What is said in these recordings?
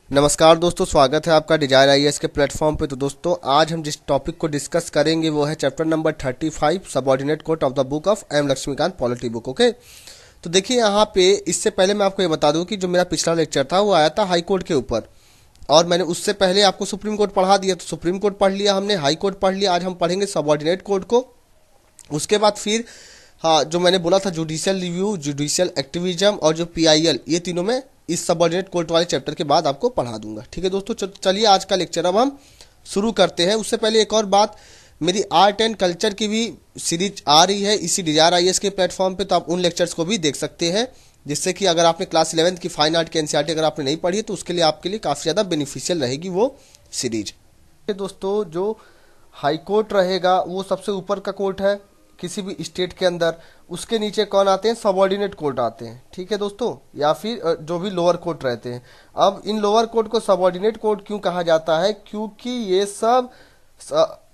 नमस्कार दोस्तों, स्वागत है आपका डिजायर आईएएस के प्लेटफॉर्म पे। तो दोस्तों, आज हम जिस टॉपिक को डिस्कस करेंगे वो है chapter number 35 subordinate court of the book of M Laxmikanth polity book. Okay, तो देखिए यहाँ पे इससे पहले मैं आपको ये बता दूं कि जो मेरा पिछला लेक्चर था वो आया था हाई कोर्ट के ऊपर, और मैंने उससे पहले आपको सुप्रीम कोर्ट पढ़ा दिया। तो सुप्रीम कोर्ट पढ़ लिया हमने, हाई कोर्ट पढ़ लिया, आज हम पढ़ेंगे सबऑर्डिनेट कोर्ट को। उसके बाद फिर हाँ, जो मैंने बोला था जुडिशियल रिव्यू, जुडिशियल एक्टिविज्म और जो पीआईएल, ये तीनों मैं इस सबऑर्डिनेट कोर्ट वाले चैप्टर के बाद आपको पढ़ा दूंगा। ठीक है दोस्तों, चलिए आज का लेक्चर अब हम शुरू करते हैं। उससे पहले एक और बात, मेरी आर्ट एंड कल्चर की भी सीरीज आ रही है इसी डिजायर आईएएस के प्लेटफॉर्म पे, तो आप उन लेक्चर्स को भी देख सकते हैं, जिससे कि अगर आपने क्लास 11th की फाइन आर्ट की एनसीईआरटी अगर आपने नहीं पढ़ी तो उसके लिए आपके लिए काफ़ी ज़्यादा बेनिफिशियल रहेगी वो सीरीज। दोस्तों, जो हाई कोर्ट रहेगा वो सबसे ऊपर का कोर्ट है किसी भी स्टेट के अंदर। उसके नीचे कौन आते हैं? सबऑर्डिनेट कोर्ट आते हैं। ठीक है दोस्तों, या फिर जो भी लोअर कोर्ट रहते हैं। अब इन लोअर कोर्ट को सबऑर्डिनेट कोर्ट क्यों कहा जाता है? क्योंकि ये सब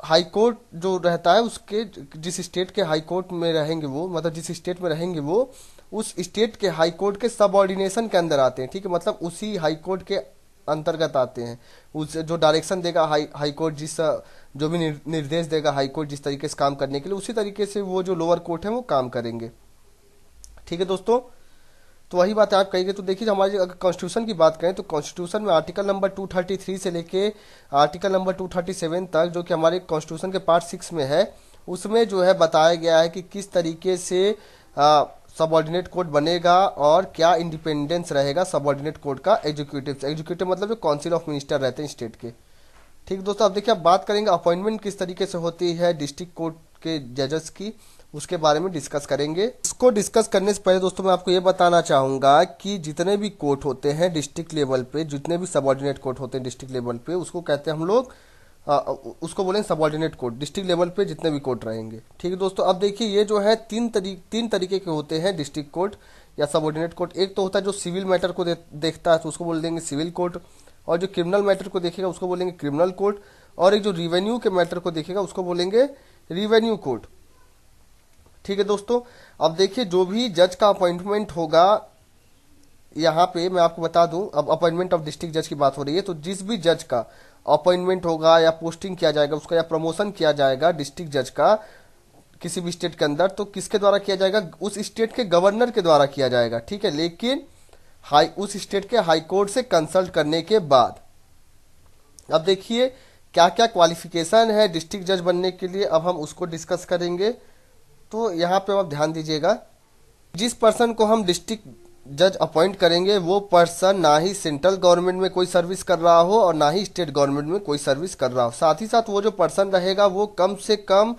हाई कोर्ट जो रहता है उसके जिस स्टेट के हाई कोर्ट में रहेंगे वो, मतलब जिस स्टेट में रहेंगे वो उस स्टेट के हाई कोर्ट के सबऑर्डिनेशन के अंदर आते हैं। ठीक है, मतलब उसी हाई कोर्ट के अंतर्गत आते हैं। उस जो डायरेक्शन देगा हाई कोर्ट, जिस जो भी निर्देश देगा हाई कोर्ट जिस तरीके से काम करने के लिए, उसी तरीके से वो जो लोअर कोर्ट है वो काम करेंगे। ठीक है दोस्तों, तो वही बात है आप कहेंगे। तो देखिए, हमारे अगर कॉन्स्टिट्यूशन की बात करें तो कॉन्स्टिट्यूशन में आर्टिकल नंबर 233 से लेके आर्टिकल नंबर 237 तक, जो कि हमारे कॉन्स्टिट्यूशन के पार्ट 6 में है, उसमें जो है बताया गया है कि किस तरीके से सबऑर्डिनेट कोर्ट बनेगा और क्या इंडिपेंडेंस रहेगा सबऑर्डिनेट कोर्ट का एग्जीक्यूटिव से। एग्जीक्यूटिव मतलब जो काउंसिल ऑफ मिनिस्टर रहते हैं स्टेट के। ठीक दोस्तों, अब देखिए, अब बात करेंगे अपॉइंटमेंट किस तरीके से होती है डिस्ट्रिक्ट कोर्ट के जजेस की, उसके बारे में डिस्कस करेंगे। इसको डिस्कस करने से पहले दोस्तों मैं आपको ये बताना चाहूंगा कि जितने भी कोर्ट होते हैं डिस्ट्रिक्ट लेवल पे, जितने भी सबऑर्डिनेट कोर्ट होते हैं डिस्ट्रिक्ट लेवल पे, उसको कहते हैं हम लोग उसको बोलेंगे सबऑर्डिनेट कोर्ट। डिस्ट्रिक्ट लेवल पे जितने भी कोर्ट रहेंगे। ठीक है दोस्तों, अब देखिए ये जो है तीन तरीके के होते हैं डिस्ट्रिक्ट कोर्ट या सबऑर्डिनेट कोर्ट। एक तो होता है जो सिविल मैटर को देखता है तो उसको बोल देंगे सिविल कोर्ट, और जो क्रिमिनल मैटर को देखेगा उसको बोलेंगे क्रिमिनल कोर्ट, और एक जो रिवेन्यू के मैटर को देखेगा उसको बोलेंगे रिवेन्यू कोर्ट। ठीक है दोस्तों, अब देखिए जो भी जज का अपॉइंटमेंट होगा, यहाँ पे मैं आपको बता दूं, अब अपॉइंटमेंट ऑफ डिस्ट्रिक्ट जज की बात हो रही है, तो जिस भी जज का अपॉइंटमेंट होगा या पोस्टिंग किया जाएगा उसका, या प्रमोशन किया जाएगा डिस्ट्रिक्ट जज का किसी भी स्टेट के अंदर, तो किसके द्वारा किया जाएगा? उस स्टेट के गवर्नर के द्वारा किया जाएगा। ठीक है, लेकिन उस स्टेट के हाई कोर्ट से कंसल्ट करने के बाद। अब देखिए क्या क्या क्वालिफिकेशन है डिस्ट्रिक्ट जज बनने के लिए, अब हम उसको डिस्कस करेंगे। तो यहाँ पे आप ध्यान दीजिएगा, जिस पर्सन को हम डिस्ट्रिक्ट जज अपॉइंट करेंगे वो पर्सन ना ही सेंट्रल गवर्नमेंट में कोई सर्विस कर रहा हो और ना ही स्टेट गवर्नमेंट में कोई सर्विस कर रहा हो। साथ ही साथ वो जो पर्सन रहेगा वो कम से कम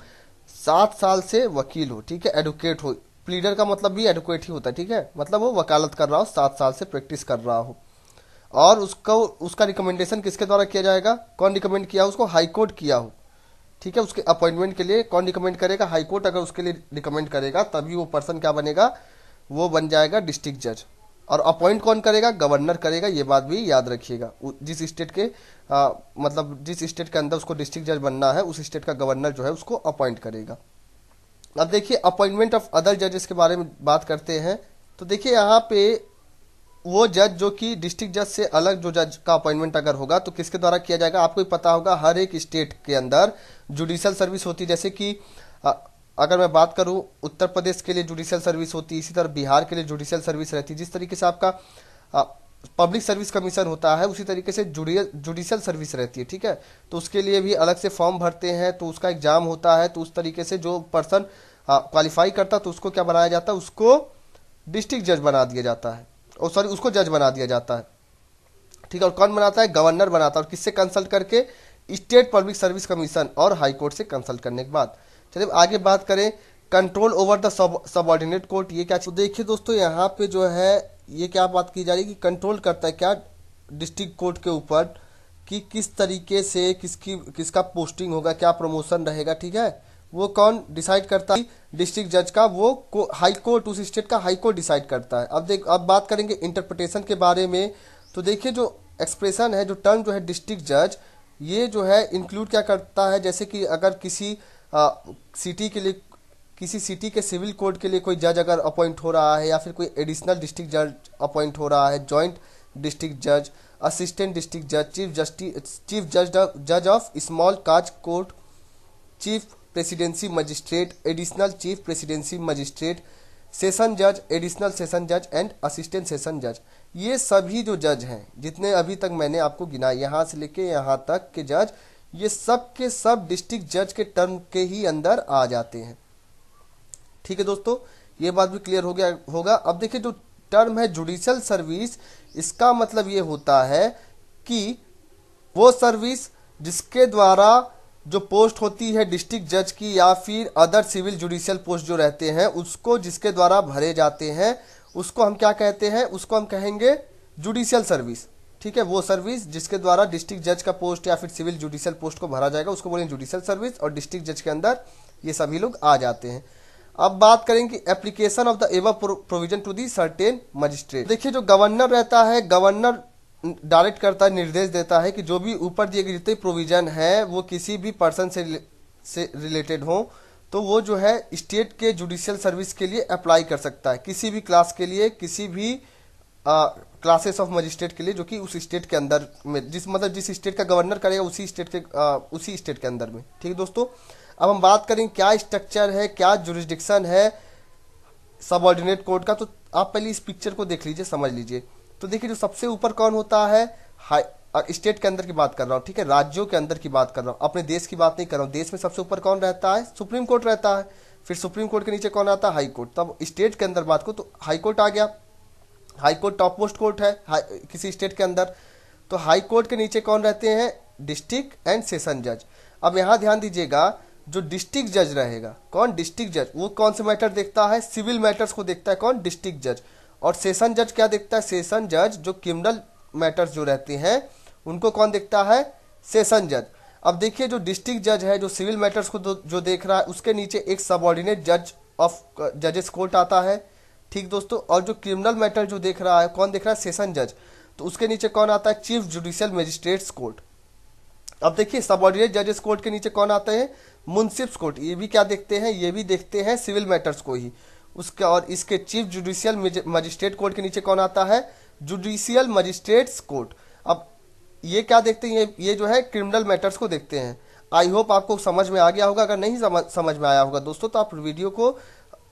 7 साल से वकील हो। ठीक है, एडवोकेट हो। प्लीडर का मतलब भी एडवोकेट ही होता है। ठीक है, मतलब वो वकालत कर रहा हो, 7 साल से प्रैक्टिस कर रहा हो। और उसको उसका रिकमेंडेशन किसके द्वारा किया जाएगा? कौन रिकमेंड किया उसको? हाई कोर्ट किया हो। ठीक है, उसके अपॉइंटमेंट के लिए कौन रिकमेंड करेगा? हाई कोर्ट अगर उसके लिए रिकमेंड करेगा तभी वो पर्सन क्या बनेगा? वो बन जाएगा डिस्ट्रिक्ट जज। और अपॉइंट कौन करेगा? गवर्नर करेगा। ये बात भी याद रखिएगा। जिस स्टेट के मतलब जिस स्टेट के अंदर उसको डिस्ट्रिक्ट जज बनना है उस स्टेट का गवर्नर जो है उसको अपॉइंट करेगा। अब देखिए अपॉइंटमेंट ऑफ अदर जजेस के बारे में बात करते हैं। तो देखिए यहाँ पे वो जज जो कि डिस्ट्रिक्ट जज से अलग जो जज का अपॉइंटमेंट अगर होगा तो किसके द्वारा किया जाएगा? आपको ही पता होगा, हर एक स्टेट के अंदर जुडिशियल सर्विस होती है। जैसे कि अ, अगर मैं बात करूं उत्तर प्रदेश के लिए जुडिशियल सर्विस होती है, इसी तरह बिहार के लिए जुडिशियल सर्विस रहती है। जिस तरीके से आपका पब्लिक सर्विस कमीशन होता है उसी तरीके से जुडिशियल सर्विस रहती है। ठीक है, तो उसके लिए भी अलग से फॉर्म भरते हैं, तो उसका एग्जाम होता है। तो उस तरीके से जो पर्सन क्वालिफाई करता है तो उसको क्या बनाया जाता है? उसको डिस्ट्रिक्ट जज बना दिया जाता है, और सॉरी उसको जज बना दिया जाता है। ठीक है, और कौन बनाता है? गवर्नर बनाता है। और किससे कंसल्ट करके? स्टेट पब्लिक सर्विस कमीशन और हाई कोर्ट से कंसल्ट करने के बाद। चलिए आगे बात करें, control over the subordinate court. ये क्या? तो देखिए दोस्तों, यहाँ पे जो है ये क्या बात की जा रही है कि कंट्रोल करता है क्या डिस्ट्रिक्ट कोर्ट के ऊपर, कि किस तरीके से किसका पोस्टिंग होगा, क्या प्रमोशन रहेगा। ठीक है, वो कौन डिसाइड करता है? डिस्ट्रिक्ट जज का वो हाई कोर्ट, उस स्टेट का हाई कोर्ट डिसाइड करता है। अब बात करेंगे इंटरप्रिटेशन के बारे में। तो देखिए जो एक्सप्रेशन है, जो टर्म जो है डिस्ट्रिक्ट जज, ये जो है इंक्लूड क्या करता है? जैसे कि अगर किसी सिटी के लिए, किसी सिटी के सिविल कोर्ट के लिए कोई जज अगर अपॉइंट हो रहा है, या फिर कोई एडिशनल डिस्ट्रिक्ट जज अपॉइंट हो रहा है, जॉइंट डिस्ट्रिक्ट जज, असिस्टेंट डिस्ट्रिक्ट जज, चीफ जज of small cause court, chief presidency magistrate, additional chief presidency magistrate, session जज, एडिशनल सेशन जज एंड असिस्टेंट सेशन जज। ये सभी जो जज हैं जितने अभी तक मैंने आपको गिनाए, यहाँ से लेके यहाँ तक के जज, ये सब के सब डिस्ट्रिक्ट जज के टर्म के ही अंदर आ जाते हैं। ठीक है दोस्तों, ये बात भी क्लियर हो गया होगा। अब देखिए जो टर्म है जुडिशियल सर्विस, इसका मतलब ये होता है कि वो सर्विस जिसके द्वारा जो पोस्ट होती है डिस्ट्रिक्ट जज की या फिर अदर सिविल जुडिशियल पोस्ट जो रहते हैं उसको जिसके द्वारा भरे जाते हैं उसको हम क्या कहते हैं, उसको हम कहेंगे जुडिशियल सर्विस। ठीक है, वो सर्विस जिसके द्वारा डिस्ट्रिक्ट जज का पोस्ट या फिर सिविल जुडिशियल पोस्ट को भरा जाएगा उसको बोलेंगे जुडिशियल सर्विस, और डिस्ट्रिक्ट जज के अंदर ये सभी लोग आ जाते हैं। अब बात करेंगे application of the above provision to the certain magistrate. देखिए जो गवर्नर रहता है, गवर्नर डायरेक्ट करता है, निर्देश देता है कि जो भी ऊपर दिए गए जितने प्रोविजन है वो किसी भी पर्सन से रिलेटेड हो तो वो जो है स्टेट के जुडिशियल सर्विस के लिए अप्लाई कर सकता है, किसी भी क्लास के लिए, किसी भी क्लासेस ऑफ मजिस्ट्रेट के लिए जो कि उस स्टेट के अंदर में जिस स्टेट का गवर्नर करेगा उसी स्टेट के अंदर में। ठीक है दोस्तों, अब हम बात करें क्या स्ट्रक्चर है, क्या जुरिस्डिक्शन है सबऑर्डिनेट कोर्ट का। तो आप पहले इस पिक्चर को देख लीजिए, समझ लीजिए। तो देखिए जो सबसे ऊपर कौन होता है, स्टेट के अंदर की बात कर रहा हूँ, ठीक है, राज्यों के अंदर की बात कर रहा हूँ, अपने देश की बात नहीं कर रहा हूँ। देश में सबसे ऊपर कौन रहता है, सुप्रीम कोर्ट रहता है। फिर सुप्रीम कोर्ट के नीचे कौन आता है, हाई कोर्ट। तब स्टेट के अंदर बात को तो हाई कोर्ट आ गया। High court top most court है किसी स्टेट के अंदर। तो हाई कोर्ट के नीचे कौन रहते हैं, डिस्ट्रिक्ट एंड सेशन जज। अब यहाँ ध्यान दीजिएगा, जो डिस्ट्रिक्ट जज रहेगा, कौन, डिस्ट्रिक्ट जज, वो कौन से मैटर देखता है, सिविल मैटर्स को देखता है, कौन, डिस्ट्रिक्ट जज। और सेशन जज क्या देखता है, सेशन जज जो क्रिमिनल मैटर्स जो रहते हैं उनको कौन देखता है, सेशन जज। अब देखिए जो डिस्ट्रिक्ट जज है जो सिविल मैटर्स को जो देख रहा है उसके नीचे एक सबऑर्डिनेट जज ऑफ जजेस कोर्ट आता है। ठीक दोस्तों, और जो क्रिमिनल मैटर जो देख रहा है कौन देख रहा है, सेशन जज, तो उसके नीचे कौन आता है, चीफ जुडिशियल मजिस्ट्रेट्स कोर्ट। अब देखिए सबऑर्डिनेट जजेस कोर्ट के नीचे कौन आते हैं, मुंसिफ्स कोर्ट। ये भी क्या देखते हैं, ये भी देखते हैं सिविल मैटर्स को ही। उसके और इसके चीफ जुडिशियल मजिस्ट्रेट कोर्ट के नीचे कौन आता है, जुडिशियल मजिस्ट्रेट्स कोर्ट। अब ये क्या देखते हैं, ये जो है क्रिमिनल मैटर्स को देखते हैं। आई होप आपको समझ में आ गया होगा। अगर नहीं समझ में आया होगा दोस्तों तो आप वीडियो को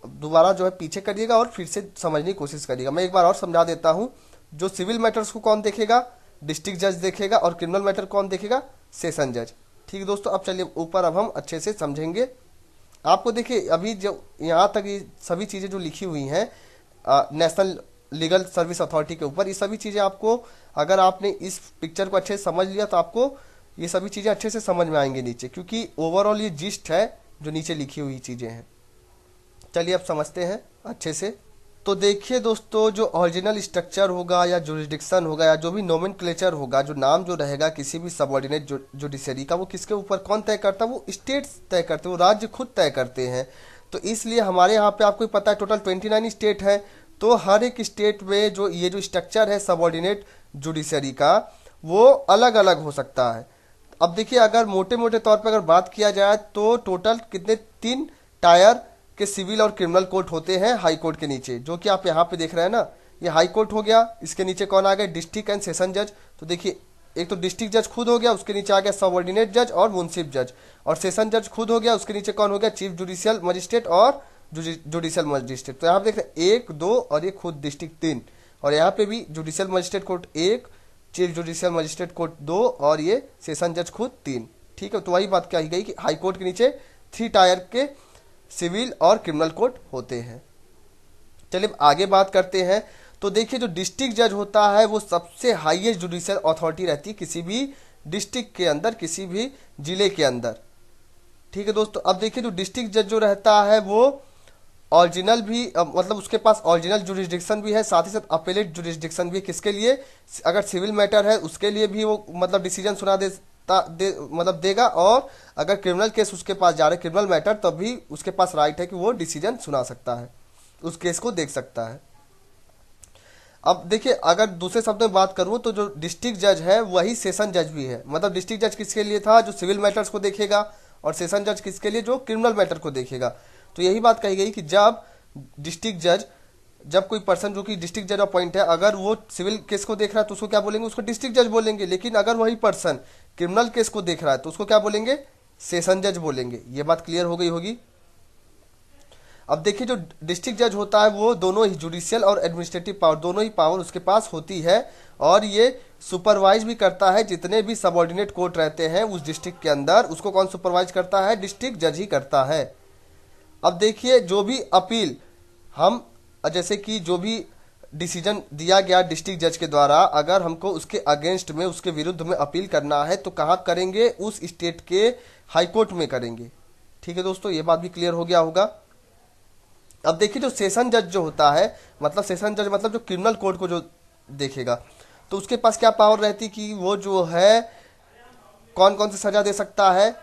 दोबारा जो है पीछे करिएगा और फिर से समझने की कोशिश करिएगा। मैं एक बार और समझा देता हूँ। जो सिविल मैटर्स को कौन देखेगा, डिस्ट्रिक्ट जज देखेगा, और क्रिमिनल मैटर कौन देखेगा, सेशन जज। ठीक दोस्तों, अब चलिए ऊपर अब हम अच्छे से समझेंगे। आपको देखिए अभी जो यहाँ तक ये सभी चीज़ें जो लिखी हुई हैं नेशनल लीगल सर्विस अथॉरिटी के ऊपर, ये सभी चीज़ें आपको अगर आपने इस पिक्चर को अच्छे से समझ लिया तो आपको ये सभी चीज़ें अच्छे से समझ में आएंगी नीचे, क्योंकि ओवरऑल ये जिस्ट है जो नीचे लिखी हुई चीज़ें हैं। चलिए अब समझते हैं अच्छे से। तो देखिए दोस्तों, जो ओरिजिनल स्ट्रक्चर होगा या जुरिस्डिक्शन होगा या जो भी नोमेनक्लेचर होगा, जो नाम जो रहेगा किसी भी सबऑर्डिनेट जुडिशरी का, वो किसके ऊपर कौन तय करता है, वो स्टेट्स तय करते हैं, वो राज्य खुद तय करते हैं। तो इसलिए हमारे यहाँ पे आपको पता है टोटल 29 स्टेट है। तो हर एक स्टेट में जो ये जो स्ट्रक्चर है सबऑर्डिनेट जुडिशरी का वो अलग अलग हो सकता है। अब देखिए अगर मोटे मोटे तौर पर अगर बात किया जाए तो टोटल कितने 3 टायर के सिविल और क्रिमिनल कोर्ट होते हैं हाई कोर्ट के नीचे, जो कि आप यहाँ पे देख रहे हैं ना, ये हाई कोर्ट हो गया। इसके नीचे कौन आ गया, डिस्ट्रिक्ट एंड सेशन जज। तो देखिए एक तो डिस्ट्रिक्ट जज खुद हो गया, उसके नीचे आ गया सबऑर्डिनेट जज और मुंसिफ जज, और सेशन जज खुद हो गया, उसके नीचे कौन हो गया, चीफ जुडिशियल मजिस्ट्रेट और जुडिशियल मजिस्ट्रेट। तो यहाँ पे देख रहे हैं 1 2 और ये खुद डिस्ट्रिक्ट 3, और यहाँ पे भी judicial magistrate court 1, chief judicial magistrate court 2 और ये सेशन जज खुद 3। ठीक है, तो वही बात कही गई कि हाई कोर्ट के नीचे 3 टायर के सिविल और क्रिमिनल कोर्ट होते हैं। चलिए आगे बात करते हैं। तो देखिए जो डिस्ट्रिक्ट जज होता है वो सबसे हाईएस्ट जुडिशियल अथॉरिटी रहती है किसी भी डिस्ट्रिक्ट के अंदर, किसी भी जिले के अंदर। ठीक है दोस्तों, अब देखिए जो डिस्ट्रिक्ट जज जो रहता है वो ओरिजिनल भी मतलब उसके पास ओरिजिनल जुरिस्डिक्शन भी है, साथ ही साथ अपेलेट जुरिस्डिक्शन भी। किसके लिए, अगर सिविल मैटर है उसके लिए भी वो मतलब डिसीजन सुना देगा, और अगर क्रिमिनल केस उसके पास जा रहे क्रिमिनल मैटर, तब भी उसके पास राइट है कि वो डिसीजन सुना सकता है, उस केस को देख सकता है। अब देखिए अगर दूसरे शब्द में बात करूं तो जो डिस्ट्रिक्ट जज है वही सेशन जज भी है। मतलब डिस्ट्रिक्ट जज किसके लिए था, जो सिविल मैटर्स को देखेगा, और सेशन जज किसके लिए, जो क्रिमिनल मैटर को देखेगा। तो यही बात कही गई कि जब डिस्ट्रिक्ट जज जब कोई पर्सन जो कि डिस्ट्रिक्ट जज अपॉइंट है, अगर वो सिविल केस को देख रहा है तो उसको क्या बोलेंगे, उसको डिस्ट्रिक्ट जज बोलेंगे। लेकिन अगर वही पर्सन क्रिमिनल केस को देख रहा है तो उसको क्या बोलेंगे, सेशन जज बोलेंगे। ये बात क्लियर हो गई होगी। अब देखिए, जो डिस्ट्रिक्ट जज होता है वो दोनों ही जुडिशियल और एडमिनिस्ट्रेटिव पावर, दोनों ही पावर उसके पास होती है, और ये सुपरवाइज भी करता है जितने भी सबऑर्डिनेट कोर्ट रहते हैं उस डिस्ट्रिक्ट के अंदर। उसको कौन सुपरवाइज करता है, डिस्ट्रिक्ट जज ही करता है। अब देखिए, जो भी अपील हम, जैसे कि जो भी डिसीजन दिया गया डिस्ट्रिक्ट जज के द्वारा, अगर हमको उसके अगेंस्ट में, उसके विरुद्ध में अपील करना है तो कहाँ करेंगे, उस स्टेट के हाई कोर्ट में करेंगे। ठीक है दोस्तों, ये बात भी क्लियर हो गया होगा। अब देखिए, जो सेशन जज जो होता है, मतलब सेशन जज मतलब जो क्रिमिनल कोर्ट को जो देखेगा, तो उसके पास क्या पावर रहती कि वो जो है कौन कौन सी सजा दे सकता है,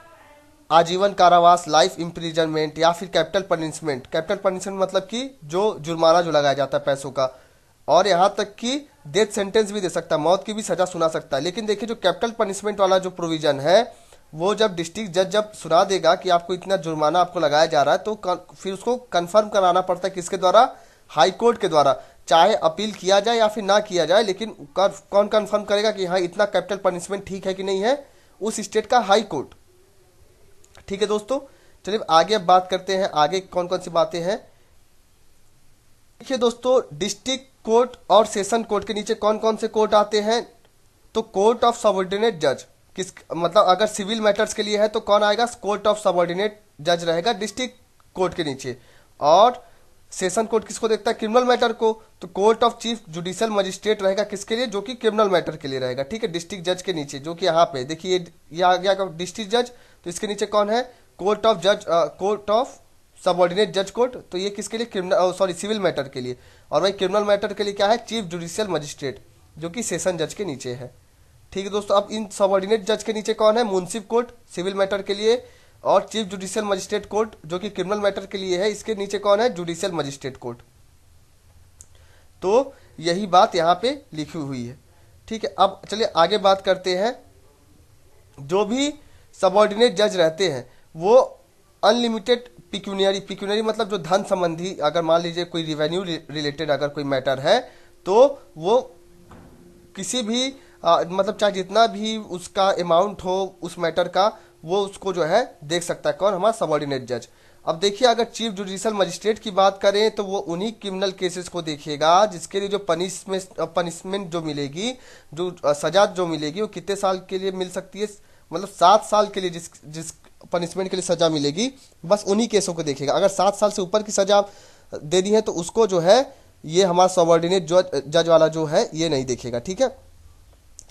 आजीवन कारावास, लाइफ इम्प्रिजनमेंट, या फिर कैपिटल पनिशमेंट। कैपिटल पनिशमेंट मतलब कि जो जुर्माना जो लगाया जाता है पैसों का, और यहाँ तक कि डेथ सेंटेंस भी दे सकता है, मौत की भी सजा सुना सकता है। लेकिन देखिए, जो कैपिटल पनिशमेंट वाला जो प्रोविजन है, वो जब डिस्ट्रिक्ट जज जब सुना देगा कि आपको इतना जुर्माना आपको लगाया जा रहा है, तो फिर उसको कंफर्म कराना पड़ता है किसके द्वारा, हाई कोर्ट के द्वारा। चाहे अपील किया जाए या फिर ना किया जाए, लेकिन कौन कंफर्म करेगा कि हाँ इतना कैपिटल पनिशमेंट ठीक है कि नहीं है, उस स्टेट का हाई कोर्ट। ठीक है दोस्तों, चलिए आगे अब बात करते हैं, आगे कौन कौन सी बातें हैं। देखिए दोस्तों, डिस्ट्रिक्ट कोर्ट और सेशन कोर्ट के नीचे कौन कौन से कोर्ट आते हैं, तो कोर्ट ऑफ सबऑर्डिनेट जज, किस मतलब अगर सिविल मैटर्स के लिए है तो कौन आएगा, कोर्ट ऑफ सबऑर्डिनेट जज रहेगा डिस्ट्रिक्ट कोर्ट के नीचे। और सेशन कोर्ट किसको देखता है, क्रिमिनल मैटर को, तो court of chief judicial magistrate रहेगा किसके लिए, जो कि क्रिमिनल मैटर के लिए रहेगा। ठीक है, डिस्ट्रिक्ट जज के नीचे, जो कि यहाँ पे देखिए ये आ गया डिस्ट्रिक्ट जज, तो इसके नीचे कौन है, कोर्ट ऑफ जज, कोर्ट ऑफ सबऑर्डिनेट जज कोर्ट, तो ये किसके लिए, क्रिमिनल सॉरी सिविल मैटर के लिए। और वही क्रिमिनल मैटर के लिए क्या है, चीफ जुडिशियल मजिस्ट्रेट, जो कि सेशन जज के नीचे है। ठीक है दोस्तों, अब इन सबऑर्डिनेट जज के नीचे कौन है, मुंसिफ कोर्ट सिविल मैटर के लिए, और चीफ जुडिशियल मजिस्ट्रेट कोर्ट जो कि क्रिमिनल मैटर के लिए है, इसके नीचे कौन है, जुडिशियल मजिस्ट्रेट कोर्ट। तो यही बात यहाँ पे लिखी हुई है। ठीक है, अब चलिए आगे बात करते हैं। जो भी सबऑर्डिनेट जज रहते हैं वो अनलिमिटेड पिक्यूनियरी मतलब जो धन संबंधी, अगर मान लीजिए कोई रिवेन्यू रिलेटेड अगर कोई मैटर है, तो वो किसी भी मतलब चाहे जितना भी उसका अमाउंट हो उस मैटर का, वो उसको जो है देख सकता है, कौन, हमारा सबऑर्डिनेट जज। अब देखिए, अगर चीफ जुडिशियल मजिस्ट्रेट की बात करें तो वो उन्हीं क्रिमिनल केसेस को देखेगा जिसके लिए जो पनिशमेंट जो मिलेगी, जो सजा जो मिलेगी, वो कितने साल के लिए मिल सकती है, मतलब 7 साल के लिए जिस जिस पनिशमेंट के लिए सजा मिलेगी, बस उन्हीं केसों को देखेगा। अगर 7 साल से ऊपर की सजा दे दी है तो उसको जो है ये हमारा सबऑर्डिनेट जज वाला जो है ये नहीं देखेगा। ठीक है,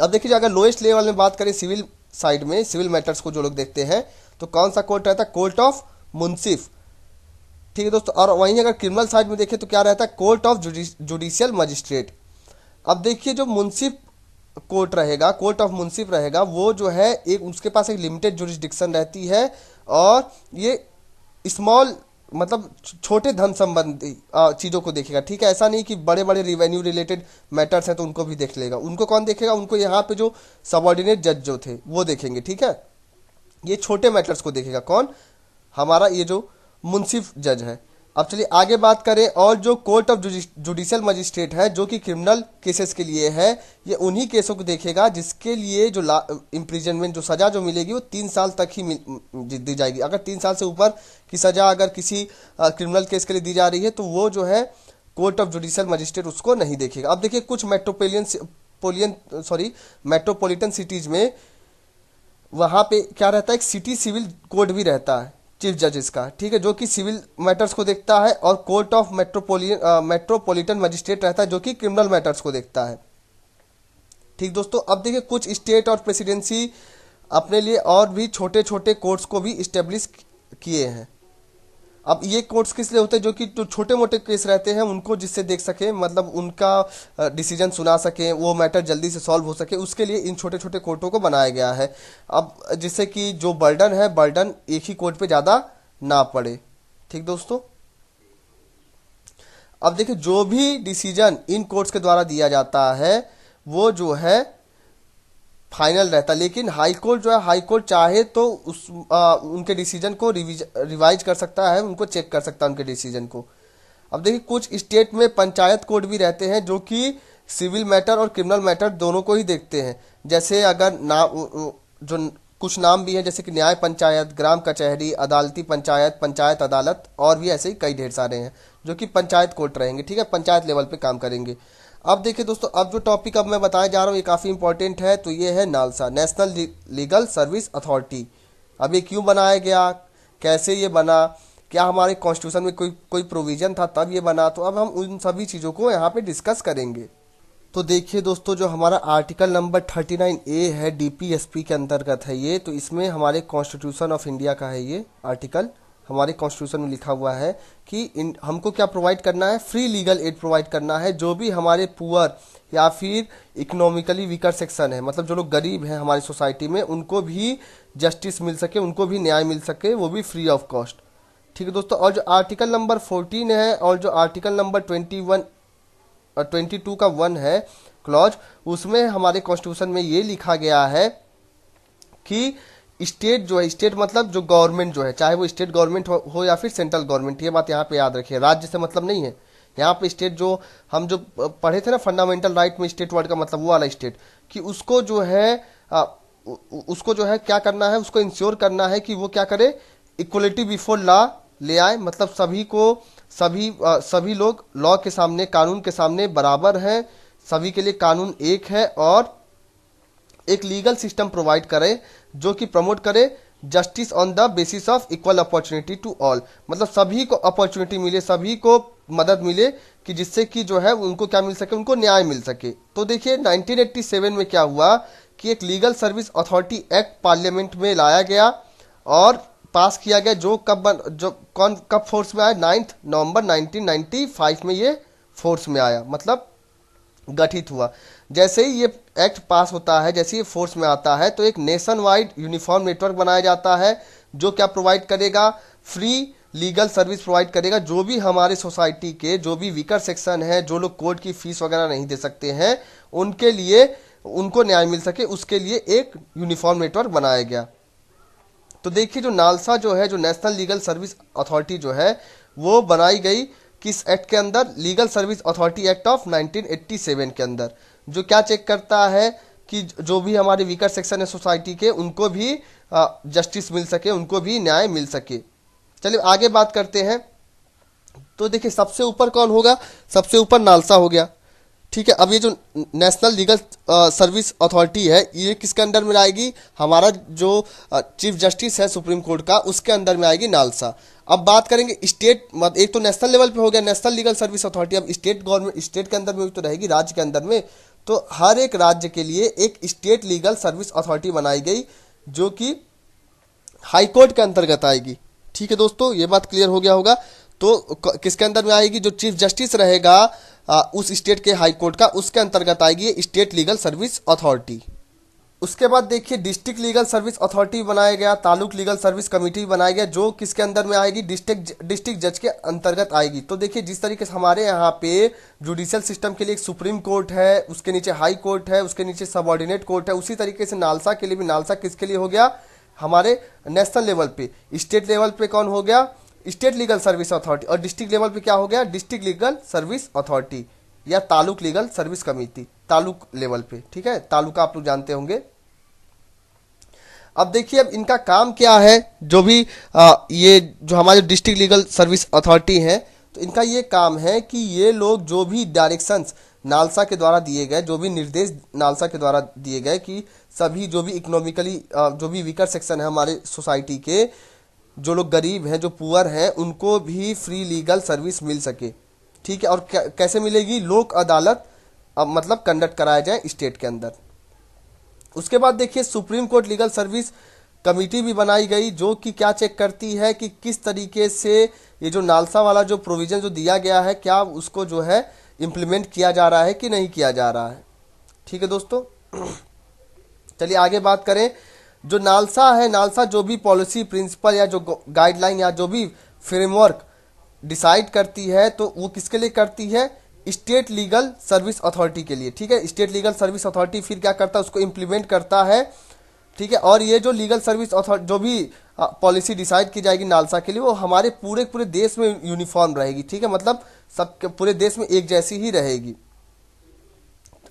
अब देखिए, अगर लोएस्ट लेवल में बात करें सिविल साइड में, सिविल मैटर्स को जो लोग देखते हैं, तो कौन सा कोर्ट रहता है, कोर्ट ऑफ मुंसिफ। ठीक है दोस्तों, और वहीं अगर क्रिमिनल साइड में देखें तो क्या रहता है, कोर्ट ऑफ जुडिशियल मजिस्ट्रेट। अब देखिए, जो मुंसिफ कोर्ट रहेगा, कोर्ट ऑफ मुंसिफ रहेगा, वो जो है एक उसके पास एक लिमिटेड जुरिस्डिक्शन रहती है, और ये स्मॉल मतलब छोटे धन संबंधी चीज़ों को देखेगा। ठीक है, ऐसा नहीं कि बड़े बड़े रिवेन्यू रिलेटेड मैटर्स हैं तो उनको भी देख लेगा। उनको कौन देखेगा, उनको यहाँ पे जो सबऑर्डिनेट जज जो थे वो देखेंगे। ठीक है, ये छोटे मैटर्स को देखेगा कौन, हमारा ये जो मुंसिफ जज है। अब चलिए आगे बात करें, और जो कोर्ट ऑफ जुडिशियल मजिस्ट्रेट है जो कि क्रिमिनल केसेस के लिए है, ये उन्हीं केसों को देखेगा जिसके लिए जो इम्प्रिजनमेंट जो सजा जो मिलेगी वो 3 साल तक ही दी जाएगी। अगर 3 साल से ऊपर की सजा अगर किसी क्रिमिनल केस के लिए दी जा रही है तो वो जो है कोर्ट ऑफ जुडिशियल मजिस्ट्रेट उसको नहीं देखेगा। अब देखिए, कुछ मेट्रोपोलिटन सिटीज में वहाँ पे क्या रहता है, एक सिटी सिविल कोर्ट भी रहता है चीफ जजेस का। ठीक है, जो कि सिविल मैटर्स को देखता है, और कोर्ट ऑफ मेट्रोपोलिटन मजिस्ट्रेट रहता है जो कि क्रिमिनल मैटर्स को देखता है। ठीक दोस्तों, अब देखिए, कुछ स्टेट और प्रेसिडेंसी अपने लिए और भी छोटे छोटे कोर्ट्स को भी इस्टेब्लिश किए हैं। अब ये कोर्ट्स किस लिए होते हैं, जो कि जो छोटे मोटे केस रहते हैं उनको जिससे देख सके, मतलब उनका डिसीजन सुना सके, वो मैटर जल्दी से सॉल्व हो सके, उसके लिए इन छोटे छोटे कोर्टों को बनाया गया है। अब जिससे कि जो बर्डन एक ही कोर्ट पे ज़्यादा ना पड़े। ठीक दोस्तों, अब देखिए, जो भी डिसीजन इन कोर्ट्स के द्वारा दिया जाता है वो जो है फाइनल रहता है। लेकिन हाई कोर्ट जो है, हाई कोर्ट चाहे तो उनके डिसीजन को रिवाइज कर सकता है, उनको चेक कर सकता है उनके डिसीजन को। अब देखिए कुछ स्टेट में पंचायत कोड भी रहते हैं जो कि सिविल मैटर और क्रिमिनल मैटर दोनों को ही देखते हैं। जैसे अगर जो कुछ नाम भी हैं जैसे कि न्याय पंचायत, ग्राम कचहरी, अदालती पंचायत, पंचायत अदालत, और भी ऐसे ही कई ढेर सारे हैं जो कि पंचायत कोर्ट रहेंगे, ठीक है, पंचायत लेवल पे काम करेंगे। अब देखिए दोस्तों, अब जो टॉपिक अब मैं बताया जा रहा हूँ ये काफ़ी इंपॉर्टेंट है, तो ये है NALSA, national legal service authority. अब ये क्यों बनाया गया, कैसे ये बना, क्या हमारे कॉन्स्टिट्यूशन में कोई कोई प्रोविजन था तब ये बना, तो अब हम उन सभी चीज़ों को यहाँ पे डिस्कस करेंगे। तो देखिए दोस्तों, जो हमारा आर्टिकल नंबर 39A है डीपीएसपी के अंतर्गत है ये, तो इसमें हमारे कॉन्स्टिट्यूशन ऑफ इंडिया का है ये आर्टिकल। हमारे कॉन्स्टिट्यूशन में लिखा हुआ है कि हमको क्या प्रोवाइड करना है, फ्री लीगल एड प्रोवाइड करना है। जो भी हमारे पुअर या फिर इकोनॉमिकली वीकर सेक्शन है, मतलब जो लोग गरीब हैं हमारी सोसाइटी में, उनको भी जस्टिस मिल सके, उनको भी न्याय मिल सके, वो भी फ्री ऑफ कॉस्ट, ठीक है दोस्तों। और जो आर्टिकल नंबर 14 है और जो आर्टिकल नंबर 22 का 1 है क्लॉज, उसमें हमारे कॉन्स्टिट्यूशन में ये लिखा गया है कि स्टेट जो है, स्टेट मतलब जो गवर्नमेंट जो है, चाहे वो स्टेट गवर्नमेंट हो या फिर सेंट्रल गवर्नमेंट, ये बात यहाँ पे याद रखिए, राज्य से मतलब नहीं है यहाँ पे। स्टेट जो हम जो पढ़े थे ना फंडामेंटल राइट में, स्टेट वर्ड का मतलब वो वाला स्टेट, कि उसको जो है क्या करना है, उसको इंश्योर करना है कि वो क्या करे, इक्वलिटी बिफोर लॉ ले आए, मतलब सभी लोग लॉ के सामने, कानून के सामने बराबर हैं, सभी के लिए कानून एक है, और एक लीगल सिस्टम प्रोवाइड करे जो कि प्रमोट करे justice on the basis of equal opportunity to all, मतलब सभी को अपॉर्चुनिटी मिले, सभी को मदद मिले, कि जिससे कि जो है उनको क्या मिल सके, उनको न्याय मिल सके। तो देखिए 1987 में क्या हुआ कि एक legal service authority act parliament में लाया गया और पास किया गया, जो कब फोर्स में आया, 9 नवंबर 1995 में ये फोर्स में आया, मतलब गठित हुआ। जैसे ही ये एक्ट पास होता है, जैसे ही फोर्स में आता है, तो एक नेशन वाइड यूनिफॉर्म नेटवर्क बनाया जाता है जो क्या प्रोवाइड करेगा, फ्री लीगल सर्विस प्रोवाइड करेगा। जो भी हमारे सोसाइटी के जो भी वीकर सेक्शन है, जो लोग कोर्ट की फीस वगैरह नहीं दे सकते हैं, उनके लिए, उनको न्याय मिल सके, उसके लिए एक यूनिफॉर्म नेटवर्क बनाया गया। तो देखिए जो नालसा जो है, जो नेशनल लीगल सर्विस अथॉरिटी जो है, वो बनाई गई किस एक्ट के अंदर, legal service authority act of 1987 के अंदर, जो क्या चेक करता है कि जो भी हमारे वीकर सेक्शन है सोसाइटी के, उनको भी जस्टिस मिल सके, उनको भी न्याय मिल सके। चलिए आगे बात करते हैं। तो देखिए सबसे ऊपर कौन होगा, सबसे ऊपर नालसा हो गया, ठीक है। अब ये जो नेशनल लीगल सर्विस अथॉरिटी है, ये किसके अंडर में आएगी, हमारा जो चीफ जस्टिस है सुप्रीम कोर्ट का, उसके अंदर में आएगी नालसा। अब बात करेंगे स्टेट, एक तो नेशनल लेवल पे हो गया नेशनल लीगल सर्विस अथॉरिटी, अब स्टेट गवर्नमेंट, स्टेट के अंदर में तो रहेगी, राज्य के अंदर में, तो हर एक राज्य के लिए एक स्टेट लीगल सर्विस अथॉरिटी बनाई गई जो कि हाई कोर्ट के अंतर्गत आएगी, ठीक है दोस्तों, ये बात क्लियर हो गया होगा। तो किसके अंदर में आएगी, जो चीफ जस्टिस रहेगा उस स्टेट के हाई कोर्ट का, उसके अंतर्गत आएगी स्टेट लीगल सर्विस अथॉरिटी। उसके बाद देखिए डिस्ट्रिक्ट लीगल सर्विस अथॉरिटी बनाया गया, तालुक लीगल सर्विस कमेटी बनाया गया, जो किसके अंदर में आएगी, डिस्ट्रिक्ट जज के अंतर्गत आएगी। तो देखिए जिस तरीके से हमारे यहाँ पे जुडिशियल सिस्टम के लिए एक सुप्रीम कोर्ट है, उसके नीचे हाई कोर्ट है, उसके नीचे सबऑर्डिनेट कोर्ट है, उसी तरीके से नालसा के लिए भी, नालसा किसके लिए हो गया, हमारे नेशनल लेवल पे। स्टेट लेवल पे कौन हो गया, स्टेट लीगल सर्विस अथॉरिटी, और डिस्ट्रिक्ट लेवल पे क्या हो गया, डिस्ट्रिक्ट लीगल सर्विस अथॉरिटी या taluk legal service committee, taluk level पे, ठीक है, तालुका आप लोग जानते होंगे। अब देखिए अब इनका काम क्या है, जो भी ये जो हमारे डिस्ट्रिक्ट लीगल सर्विस अथॉरिटी है, तो इनका ये काम है कि ये लोग जो भी डायरेक्शंस नालसा के द्वारा दिए गए, जो भी निर्देश नालसा के द्वारा दिए गए, कि सभी जो भी इकोनॉमिकली जो भी वीकर सेक्शन है हमारे सोसाइटी के, जो लोग गरीब हैं, जो पुअर हैं, उनको भी फ्री लीगल सर्विस मिल सके, ठीक है। और कैसे मिलेगी, लोक अदालत मतलब कंडक्ट कराया जाए स्टेट के अंदर। उसके बाद देखिए supreme court legal service committee भी बनाई गई, जो कि क्या चेक करती है कि किस तरीके से ये जो नालसा वाला जो प्रोविजन जो दिया गया है, क्या उसको जो है इम्प्लीमेंट किया जा रहा है कि नहीं किया जा रहा है, ठीक है दोस्तों। चलिए आगे बात करें। जो नालसा है, नालसा जो भी पॉलिसी प्रिंसिपल या जो गाइडलाइन या जो भी फ्रेमवर्क डिसाइड करती है, तो वो किसके लिए करती है, स्टेट लीगल सर्विस अथॉरिटी के लिए, ठीक है। स्टेट लीगल सर्विस अथॉरिटी फिर क्या करता है, उसको इम्प्लीमेंट करता है ठीक है। और ये जो लीगल सर्विस अथॉरिटी जो भी पॉलिसी डिसाइड की जाएगी नालसा के लिए, वो हमारे पूरे पूरे देश में यूनिफॉर्म रहेगी। ठीक है, मतलब सब पूरे देश में एक जैसी ही रहेगी।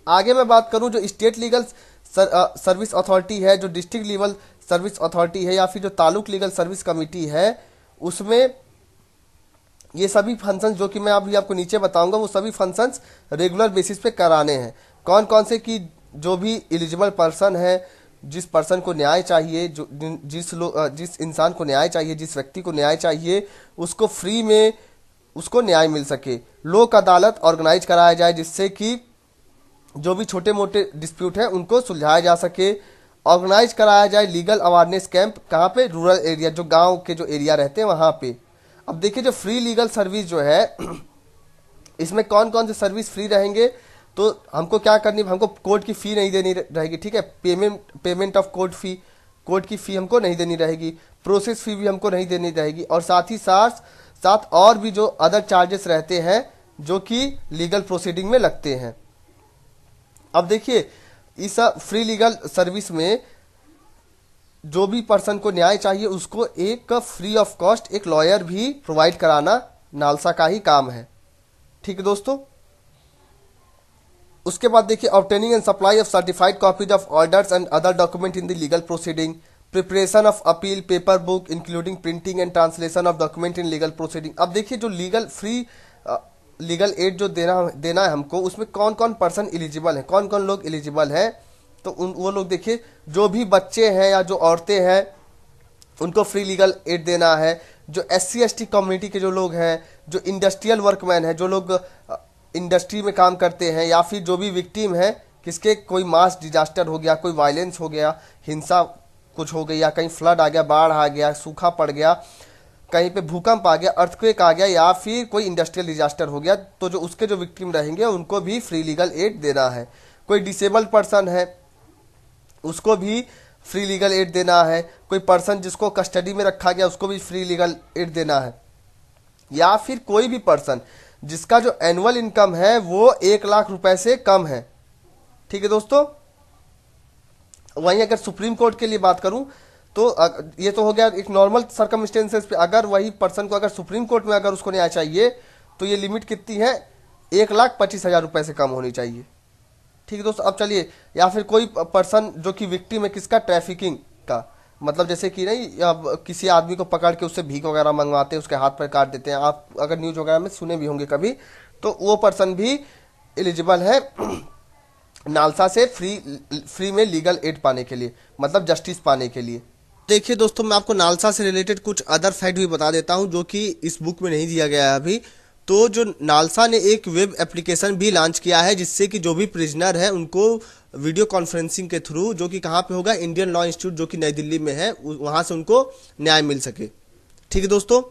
आगे मैं बात करूं, जो स्टेट लीगल सर्विस अथॉरिटी है, जो डिस्ट्रिक्ट लीगल सर्विस अथॉरिटी है, या फिर जो तालुक लीगल सर्विस कमेटी है, उसमें ये सभी फंक्शंस जो कि मैं अभी आपको नीचे बताऊंगा, वो सभी फंक्शंस रेगुलर बेसिस पे कराने हैं। कौन कौन से कि जो भी एलिजिबल पर्सन है, जिस पर्सन को न्याय चाहिए, जो जिस इंसान को न्याय चाहिए, जिस व्यक्ति को न्याय चाहिए, उसको फ्री में उसको न्याय मिल सके। लोक अदालत ऑर्गेनाइज कराया जाए, जिससे कि जो भी छोटे मोटे डिस्प्यूट है उनको सुलझाया जा सके। ऑर्गेनाइज कराया जाए लीगल अवेयरनेस कैंप, कहाँ पे? रूरल एरिया, जो गांव के जो एरिया रहते हैं वहां पे। अब देखिए, जो फ्री लीगल सर्विस जो है इसमें कौन कौन से सर्विस फ्री रहेंगे, तो हमको क्या करनी, हमको कोर्ट की फी नहीं देनी रहेगी। ठीक है, पेमेंट ऑफ कोर्ट की फी हमको नहीं देनी रहेगी, प्रोसेस फी भी हमको नहीं देनी रहेगी, और साथ ही साथ और भी जो अदर चार्जेस रहते हैं जो कि लीगल प्रोसीडिंग में लगते हैं। अब देखिए, इस फ्री लीगल सर्विस में जो भी पर्सन को न्याय चाहिए उसको एक फ्री ऑफ कॉस्ट एक लॉयर भी प्रोवाइड कराना नालसा का ही काम है। ठीक है दोस्तों। उसके बाद देखिए, obtaining and supply of certified copies of orders and other document in the legal proceeding, preparation of appeal paper book including printing and translation of document in legal proceeding. अब देखिए, जो लीगल एड जो देना है हमको, उसमें कौन कौन पर्सन एलिजिबल है, कौन कौन लोग एलिजिबल है, तो वो लोग देखिए, जो भी बच्चे हैं या जो औरतें हैं उनको फ्री लीगल एड देना है। जो SC ST कम्युनिटी के जो लोग हैं, जो इंडस्ट्रियल वर्कमैन है, जो लोग इंडस्ट्री में काम करते हैं, या फिर जो भी विक्टिम है किसके, कोई मास डिजास्टर हो गया, कोई वायलेंस हो गया, हिंसा कुछ हो गई, या कहीं फ्लड आ गया, बाढ़ आ गया, सूखा पड़ गया, कहीं पे भूकंप आ गया, अर्थक्वेक आ गया, या फिर कोई इंडस्ट्रियल डिजास्टर हो गया, तो जो उसके जो विक्टिम रहेंगे उनको भी फ्री लीगल एड देना है। कोई डिसेबल्ड पर्सन है उसको भी फ्री लीगल एड देना है। कोई पर्सन जिसको कस्टडी में रखा गया उसको भी फ्री लीगल एड देना है। या फिर कोई भी पर्सन जिसका जो एनुअल इनकम है वो 1 लाख रुपए से कम है। ठीक है दोस्तों। वहीं अगर सुप्रीम कोर्ट के लिए बात करूं तो ये तो हो गया एक नॉर्मल सर्कमस्टेंसेस पे। अगर वही पर्सन को अगर सुप्रीम कोर्ट में अगर उसको न्याय चाहिए तो ये लिमिट कितनी है, 1,25,000 रुपए से कम होनी चाहिए। ठीक है दोस्तों। अब चलिए, या फिर कोई पर्सन जो कि विक्टिम है किसका, ट्रैफिकिंग का, मतलब जैसे कि नहीं, अब किसी आदमी को पकड़ के उससे भीख वगैरह मंगवाते हैं, उसके हाथ पर काट देते हैं, आप अगर न्यूज वगैरह में सुने भी होंगे कभी, तो वो पर्सन भी एलिजिबल है नालसा से फ्री में लीगल एड पाने के लिए, मतलब जस्टिस पाने के लिए। देखिए दोस्तों, मैं आपको नालसा से रिलेटेड कुछ अदर फैक्ट भी बता देता हूं जो कि इस बुक में नहीं दिया गया है अभी। तो जो नालसा ने एक वेब एप्लीकेशन भी लॉन्च किया है जिससे कि जो भी प्रिजनर है उनको वीडियो कॉन्फ्रेंसिंग के थ्रू, जो कि कहाँ पे होगा, इंडियन लॉ इंस्टीट्यूट जो कि नई दिल्ली में है, वहां से उनको न्याय मिल सके। ठीक है दोस्तों।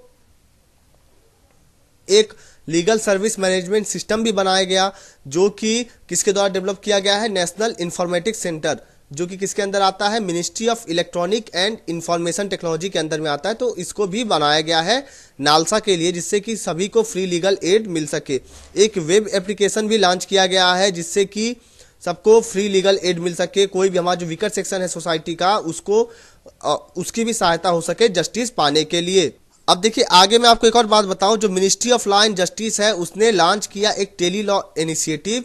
एक लीगल सर्विस मैनेजमेंट सिस्टम भी बनाया गया जो कि किसके द्वारा डेवलप किया गया है, नेशनल इंफॉर्मेटिक्स सेंटर, जो कि किसके अंदर आता है, ministry of electronic and information technology के अंदर में आता है। तो इसको भी बनाया गया है नालसा के लिए जिससे कि सभी को फ्री लीगल एड मिल सके। एक वेब एप्लीकेशन भी लॉन्च किया गया है जिससे कि सबको फ्री लीगल एड मिल सके। कोई भी हमारा जो वीकर सेक्शन है सोसाइटी का उसको उसकी भी सहायता हो सके जस्टिस पाने के लिए। अब देखिए, आगे मैं आपको एक और बात बताऊं, जो ministry of law and justice है उसने लॉन्च किया एक टेली लॉ इनिशिएटिव,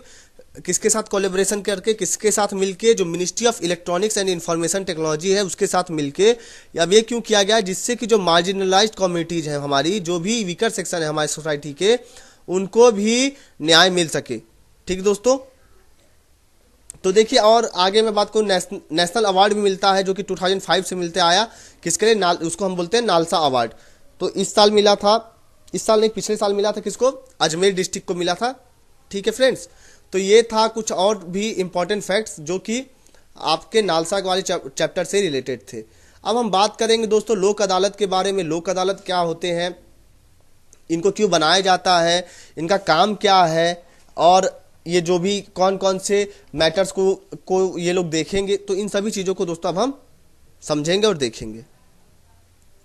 किसके साथ कोलैबोरेशन करके, किसके साथ मिलके, जो ministry of electronics and information technology है उसके साथ मिलके। अब ये क्यों किया गया, जिससे कि जो मार्जिनलाइज्ड कम्युनिटीज हैं हमारी, जो भी वीकर सेक्शन है हमारी सोसाइटी के, उनको भी न्याय मिल सके। ठीक दोस्तों। तो देखिए, और आगे मैं बात करूँ, नेशनल अवार्ड भी मिलता है जो कि 2005 से मिलते आया, किसके लिए, उसको हम बोलते हैं नालसा अवार्ड। तो इस साल मिला था, इस साल नहीं पिछले साल मिला था, किसको, अजमेर डिस्ट्रिक्ट को मिला था। ठीक है फ्रेंड्स। तो ये था कुछ और भी इंपॉर्टेंट फैक्ट्स जो कि आपके नालसा वाले चैप्टर से रिलेटेड थे। अब हम बात करेंगे दोस्तों लोक अदालत के बारे में। लोक अदालत क्या होते हैं, इनको क्यों बनाया जाता है, इनका काम क्या है, और ये जो भी कौन कौन से मैटर्स को ये लोग देखेंगे, तो इन सभी चीज़ों को दोस्तों अब हम समझेंगे और देखेंगे।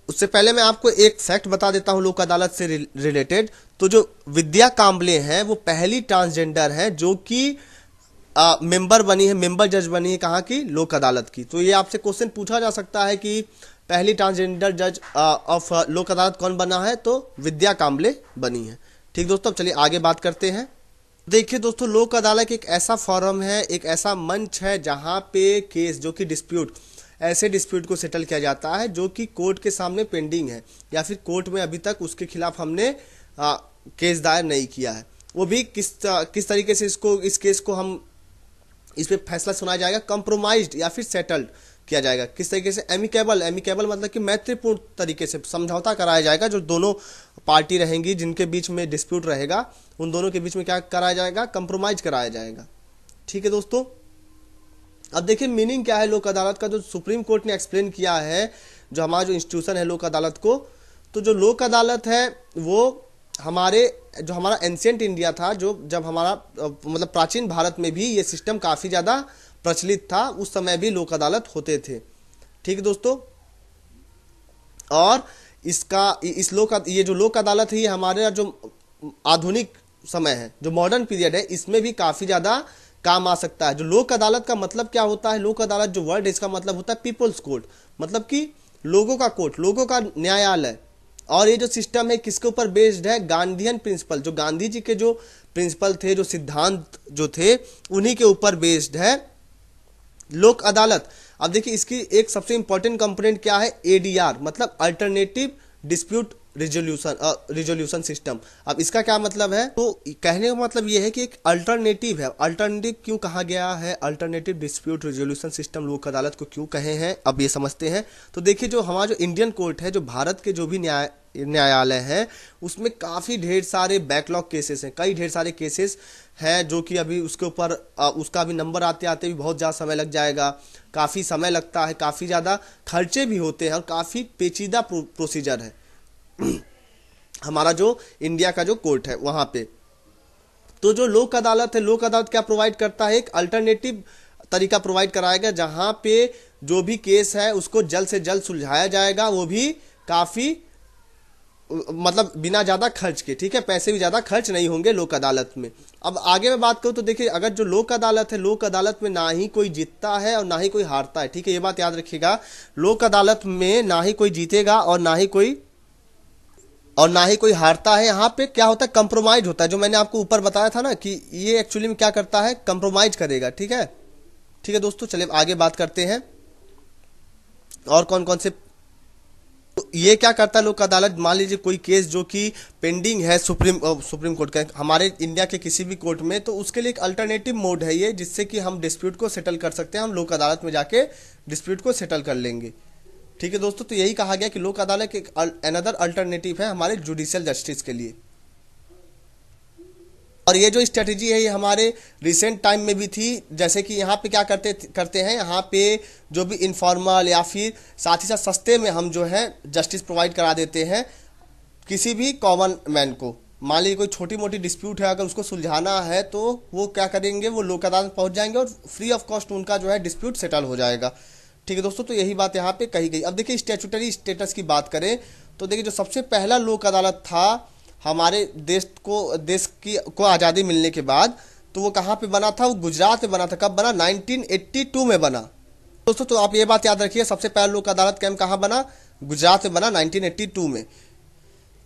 उससे पहले मैं आपको एक फैक्ट बता देता हूं लोक अदालत से रिलेटेड। तो जो विद्या कांबले हैं वो पहली ट्रांसजेंडर हैं जो कि मेंबर बनी है, मेंबर जज बनी है कहाँ की, लोक अदालत की। तो ये आपसे क्वेश्चन पूछा जा सकता है कि पहली ट्रांसजेंडर जज ऑफ लोक अदालत कौन बना है, तो विद्या कांबले बनी है। ठीक दोस्तों, अब चलिए आगे बात करते हैं। देखिए दोस्तों, लोक अदालत एक ऐसा फॉरम है, एक ऐसा मंच है जहाँ पे केस जो कि डिस्प्यूट, ऐसे डिस्प्यूट को सेटल किया जाता है जो कि कोर्ट के सामने पेंडिंग है या फिर कोर्ट में अभी तक उसके खिलाफ हमने केस दायर नहीं किया है। वो भी किस तरीके से इस केस को हम इस पे फैसला सुनाया जाएगा, कंप्रोमाइज्ड या फिर सेटल्ड किया जाएगा। किस तरीके से, एमिकेबल मतलब कि मैत्रीपूर्ण तरीके से समझौता कराया जाएगा। जो दोनों पार्टी रहेंगी जिनके बीच में डिस्प्यूट रहेगा, उन दोनों के बीच में क्या कराया जाएगा, कंप्रोमाइज कराया जाएगा। ठीक है दोस्तों, अब देखिए मीनिंग क्या है लोक अदालत का, जो सुप्रीम कोर्ट ने एक्सप्लेन किया है, जो हमारा जो इंस्टीट्यूशन है लोक अदालत को। तो जो लोक अदालत है वो हमारा एंशिएंट इंडिया था, जो जब हमारा मतलब प्राचीन भारत में भी ये सिस्टम काफ़ी ज़्यादा प्रचलित था, उस समय भी लोक अदालत होते थे। ठीक है दोस्तों, और ये जो लोक अदालत है ये हमारे जो आधुनिक समय है, जो मॉडर्न पीरियड है, इसमें भी काफ़ी ज़्यादा काम आ सकता है। जो लोक अदालत का मतलब क्या होता है, लोक अदालत जो वर्ड है इसका मतलब होता है पीपल्स कोर्ट, मतलब कि लोगों का कोर्ट, लोगों का न्यायालय। और ये जो सिस्टम है किसके ऊपर बेस्ड है, गांधीयन प्रिंसिपल, जो गांधी जी के जो प्रिंसिपल थे, जो सिद्धांत जो थे, उन्हीं के ऊपर बेस्ड है लोक अदालत। अब देखिए इसकी एक सबसे इंपॉर्टेंट कंपोनेंट क्या है, एडीआर, मतलब अल्टरनेटिव डिस्प्यूट रिजोल्यूशन सिस्टम। अब इसका क्या मतलब है, तो कहने का मतलब ये है कि एक अल्टरनेटिव है। अल्टरनेटिव क्यों कहा गया है, अल्टरनेटिव डिस्प्यूट रिजोल्यूशन सिस्टम लोक अदालत को क्यों कहे हैं, अब ये समझते हैं। तो देखिए जो हमारा जो इंडियन कोर्ट है, जो भारत के जो भी न्यायालय है, उसमें काफ़ी ढेर सारे बैकलॉग केसेस हैं, कई ढेर सारे केसेस हैं जो कि अभी उसके ऊपर उसका अभी नंबर आते आते भी बहुत ज़्यादा समय लग जाएगा, काफ़ी समय लगता है, काफ़ी ज़्यादा खर्चे भी होते हैं और काफ़ी पेचीदा प्रोसीजर है हमारा जो इंडिया का जो कोर्ट है वहाँ पे। तो जो लोक अदालत है, लोक अदालत क्या प्रोवाइड करता है, एक अल्टरनेटिव तरीका प्रोवाइड कराएगा जहाँ पे जो भी केस है उसको जल्द से जल्द सुलझाया जाएगा, वो भी काफ़ी मतलब बिना ज़्यादा खर्च के। ठीक है, पैसे भी ज़्यादा खर्च नहीं होंगे लोक अदालत में। अब आगे मैं बात करूँ तो देखिए, अगर जो लोक अदालत है, लोक अदालत में ना ही कोई जीतता है और ना ही कोई हारता है। ठीक है, ये बात याद रखिएगा, लोक अदालत में ना ही कोई जीतेगा और ना ही कोई हारता है। यहाँ पे क्या होता है, कंप्रोमाइज होता है, जो मैंने आपको ऊपर बताया था ना कि ये एक्चुअली में क्या करता है, कंप्रोमाइज करेगा। ठीक है दोस्तों, चलिए आगे बात करते हैं और कौन कौन से। तो ये क्या करता है लोक अदालत, मान लीजिए कोई केस जो कि पेंडिंग है सुप्रीम कोर्ट का, हमारे इंडिया के किसी भी कोर्ट में, तो उसके लिए एक अल्टरनेटिव मोड है ये, जिससे कि हम डिस्प्यूट को सेटल कर सकते हैं, हम लोक अदालत में जाके डिस्प्यूट को सेटल कर लेंगे। ठीक है दोस्तों, तो यही कहा गया कि लोक अदालत एक अनदर अल्टरनेटिव है हमारे जुडिशियल जस्टिस के लिए। और ये जो स्ट्रेटजी है ये हमारे रिसेंट टाइम में भी थी। जैसे कि यहाँ पे क्या करते हैं, यहाँ पे जो भी इनफॉर्मल या फिर साथ ही साथ सस्ते में हम जो है जस्टिस प्रोवाइड करा देते हैं किसी भी कॉमन मैन को। मान लीजिए कोई छोटी मोटी डिस्प्यूट है, अगर उसको सुलझाना है तो वो क्या करेंगे, वो लोक अदालत पहुँच जाएंगे और फ्री ऑफ कॉस्ट उनका जो है डिस्प्यूट सेटल हो जाएगा। ठीक है दोस्तों, तो यही बात यहाँ पे कही गई। अब देखिए स्टैट्यूटरी स्टेटस की बात करें तो देखिए जो सबसे पहला लोक अदालत था हमारे देश को आज़ादी मिलने के बाद, तो वो कहाँ पे बना था, वो गुजरात में बना था। कब बना, 1982 में बना। दोस्तों तो आप ये बात याद रखिए, सबसे पहला लोक अदालत कैंप कहाँ बना, गुजरात में बना 1982 में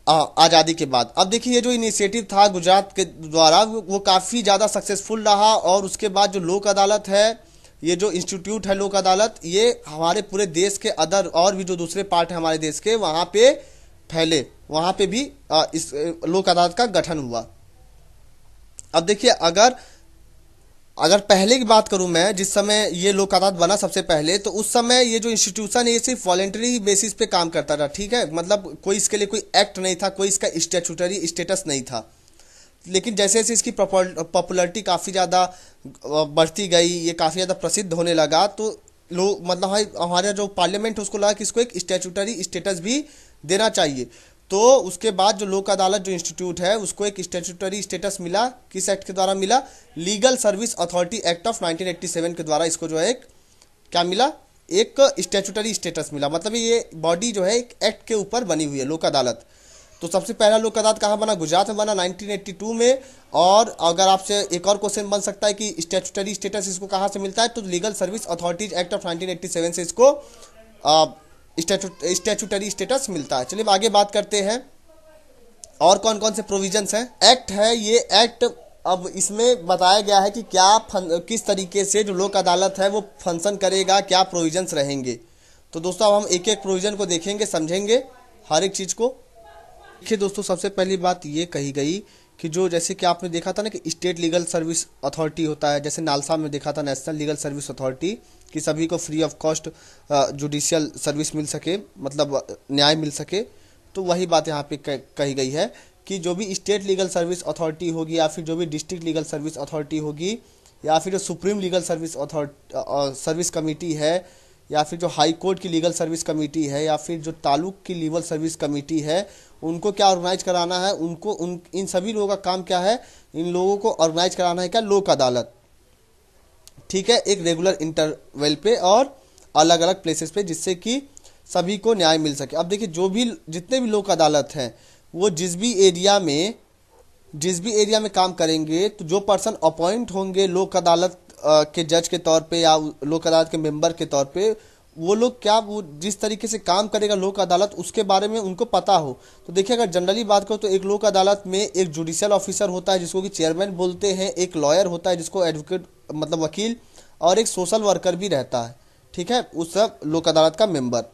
आज़ादी के बाद। अब देखिए ये जो इनिशिएटिव था गुजरात के द्वारा वो काफ़ी ज़्यादा सक्सेसफुल रहा, और उसके बाद जो लोक अदालत है, ये जो इंस्टीट्यूट है लोक अदालत, ये हमारे पूरे देश के और भी जो दूसरे पार्ट है हमारे देश के, वहाँ पे फैले, वहाँ पे भी इस लोक अदालत का गठन हुआ। अब देखिए अगर पहले की बात करूं मैं, जिस समय ये लोक अदालत बना सबसे पहले, तो उस समय ये जो इंस्टीट्यूशन है ये सिर्फ वॉलेंटरी बेसिस पे काम करता था। ठीक है, मतलब कोई इसके लिए कोई एक्ट नहीं था, कोई इसका स्टैट्यूटरी स्टेटस नहीं था। लेकिन जैसे जैसे इसकी पॉपुलैरिटी काफ़ी ज़्यादा बढ़ती गई, ये काफ़ी ज़्यादा प्रसिद्ध होने लगा, तो लोग मतलब हमारा जो पार्लियामेंट है उसको लगा कि इसको एक स्टैट्यूटरी स्टेटस भी देना चाहिए। तो उसके बाद जो लोक अदालत जो इंस्टीट्यूट है उसको एक स्टैट्यूटरी स्टेटस मिला। किस एक्ट के द्वारा मिला, legal service authority act of 1987 के द्वारा इसको जो है क्या मिला, एक स्टैट्यूटरी स्टेटस मिला। मतलब ये बॉडी जो है एक एक्ट के ऊपर बनी हुई है लोक अदालत। तो सबसे पहला लोक अदालत कहाँ बना? गुजरात में बना 1982 में। और अगर आपसे एक और क्वेश्चन बन सकता है कि स्टैट्यूटरी स्टेटस इसको कहाँ से मिलता है, तो legal service authorities act of 1987 से इसको स्टैट्यूटरी स्टेटस मिलता है। चलिए आगे बात करते हैं और कौन कौन से प्रोविजंस हैं। एक्ट है ये एक्ट, अब इसमें बताया गया है कि किस तरीके से जो लोक अदालत है वो फंक्शन करेगा, क्या प्रोविजंस रहेंगे। तो दोस्तों अब हम एक एक प्रोविजन को देखेंगे, समझेंगे हर एक चीज़ को। देखिए दोस्तों, सबसे पहली बात ये कही गई कि जो जैसे कि आपने देखा था ना कि स्टेट लीगल सर्विस अथॉरिटी होता है, जैसे नालसा में देखा था नेशनल लीगल सर्विस अथॉरिटी, कि सभी को free of cost judicial service मिल सके, मतलब न्याय मिल सके। तो वही बात यहाँ पे कही गई है कि जो भी स्टेट लीगल सर्विस अथॉरिटी होगी या फिर जो भी डिस्ट्रिक्ट लीगल सर्विस अथॉरिटी होगी या फिर जो सुप्रीम लीगल सर्विस कमेटी है या फिर जो हाई कोर्ट की लीगल सर्विस कमेटी है या फिर जो तालुक की लीगल सर्विस कमेटी है, उनको क्या ऑर्गेनाइज कराना है? इन सभी लोगों का काम क्या है? इन लोगों को ऑर्गेनाइज कराना है क्या? लोक अदालत। ठीक है, एक रेगुलर इंटरवल पे और अलग अलग प्लेसेस पे, जिससे कि सभी को न्याय मिल सके। अब देखिए जितने भी लोक अदालत हैं वो जिस भी एरिया में काम करेंगे, तो जो पर्सन अपॉइंट होंगे लोक अदालत के जज के तौर पे या लोक अदालत के मेंबर के तौर पे, वो लोग वो जिस तरीके से काम करेगा लोक अदालत, उसके बारे में उनको पता हो। तो देखिए अगर जनरली बात करो तो एक लोक अदालत में एक जुडिशियल ऑफिसर होता है जिसको कि चेयरमैन बोलते हैं, एक लॉयर होता है जिसको एडवोकेट मतलब वकील, और एक सोशल वर्कर भी रहता है। ठीक है, उस सब लोक अदालत का मेंबर।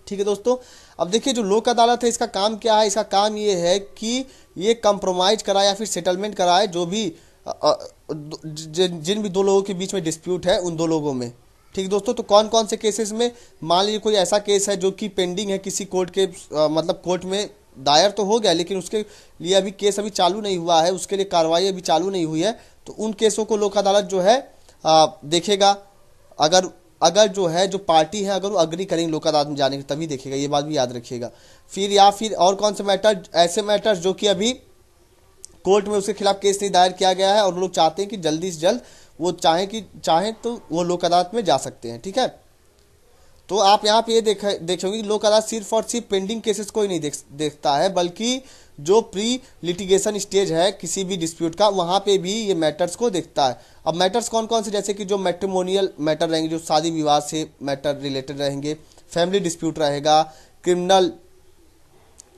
ठीक है दोस्तों, अब देखिए जो लोक अदालत है इसका काम क्या है? इसका काम ये है कि ये कंप्रोमाइज कराए या फिर सेटलमेंट कराए जो भी जिन भी दो लोगों के बीच में डिस्प्यूट है उन दो लोगों में। ठीक है दोस्तों, तो कौन कौन से केसेस में? मान लीजिए कोई ऐसा केस है जो कि पेंडिंग है किसी कोर्ट के मतलब कोर्ट में दायर तो हो गया लेकिन उसके लिए अभी केस अभी चालू नहीं हुआ है, उसके लिए कार्रवाई अभी चालू नहीं हुई है, तो उन केसों को लोक अदालत जो है देखेगा। अगर जो है जो पार्टी है अगर वो अग्री करेंगे लोक अदालत में जाने की, तभी देखेगा, ये बात भी याद रखिएगा। फिर या फिर और कौन से मैटर? ऐसे मैटर्स जो कि अभी कोर्ट में उसके खिलाफ केस नहीं दायर किया गया है और लोग चाहते हैं कि जल्दी से जल्द वो चाहें तो वो लोक अदालत में जा सकते हैं। ठीक है, तो आप यहाँ पे ये देखोगे कि लोक अदालत सिर्फ और सिर्फ पेंडिंग केसेस को ही नहीं देखता है, बल्कि जो प्री लिटिगेशन स्टेज है किसी भी डिस्प्यूट का, वहाँ पे भी ये मैटर्स को देखता है। अब मैटर्स कौन कौन से? जैसे कि जो मैट्रिमोनियल मैटर रहेंगे, जो शादी विवाह से मैटर रिलेटेड रहेंगे, फैमिली डिस्प्यूट रहेगा, क्रिमिनल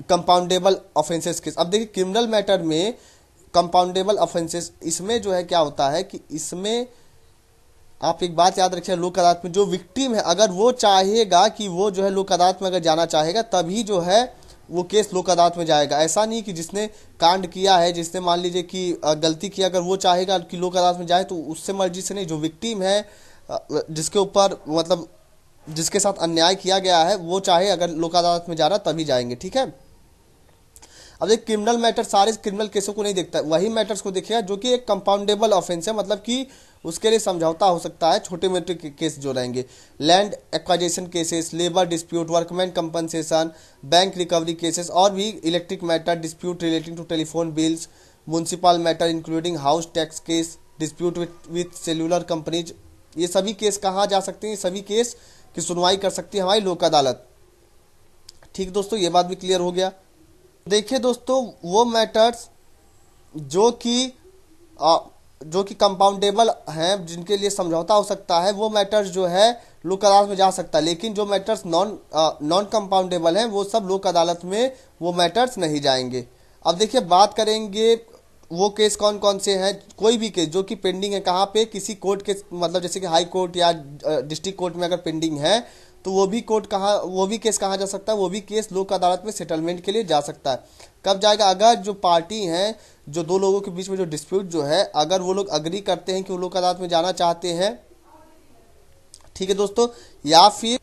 कंपाउंडेबल ऑफेंसेस केस। अब देखिए क्रिमिनल मैटर में कंपाउंडेबल ऑफेंसेस, इसमें जो है क्या होता है कि इसमें आप एक बात याद रखिए, लोक अदालत में जो विक्टिम है अगर वो चाहेगा कि वो जो है लोक अदालत में अगर जाना चाहेगा तभी जो है वो केस लोक अदालत में जाएगा। ऐसा नहीं कि जिसने कांड किया है, जिसने मान लीजिए कि गलती की, अगर वो चाहेगा कि लोक अदालत में जाए तो उससे मर्जी से नहीं, जो विक्टिम है जिसके ऊपर मतलब जिसके साथ अन्याय किया गया है वो चाहे अगर लोक अदालत में जा रहा तभी जाएंगे। ठीक है, अब एक क्रिमिनल मैटर सारे क्रिमिनल केसों को नहीं देखता है, वही मैटर्स को देखेगा जो कि एक कंपाउंडेबल ऑफेंस है, मतलब कि उसके लिए समझौता हो सकता है। छोटे मोटे केस जो रहेंगे, land acquisition cases, labour dispute, workman compensation, bank recovery cases, और भी electric matter, dispute relating to telephone bills, municipal matter including house tax case, dispute with cellular companies, ये सभी केस कहाँ जा सकते हैं? सभी केस की सुनवाई कर सकती है हमारी लोक अदालत। ठीक दोस्तों, ये बात भी क्लियर हो गया। देखिए दोस्तों, वो मैटर्स जो कि कंपाउंडेबल हैं, जिनके लिए समझौता हो सकता है, वो मैटर्स जो है लोक अदालत में जा सकता है, लेकिन जो मैटर्स नॉन कंपाउंडेबल हैं वो सब लोक अदालत में वो मैटर्स नहीं जाएंगे। अब देखिए बात करेंगे वो केस कौन कौन से हैं। कोई भी केस जो कि पेंडिंग है, कहाँ पे? किसी कोर्ट के मतलब जैसे कि हाई कोर्ट या डिस्ट्रिक्ट कोर्ट में अगर पेंडिंग है तो वो भी केस कहाँ जा सकता है? वो भी केस लोक अदालत में सेटलमेंट के लिए जा सकता है। कब जाएगा? अगर जो पार्टी हैं, जो दो लोगों के बीच में जो डिस्प्यूट जो है, अगर वो लोग अग्री करते हैं कि वो लोक अदालत में जाना चाहते हैं। ठीक है दोस्तों, या फिर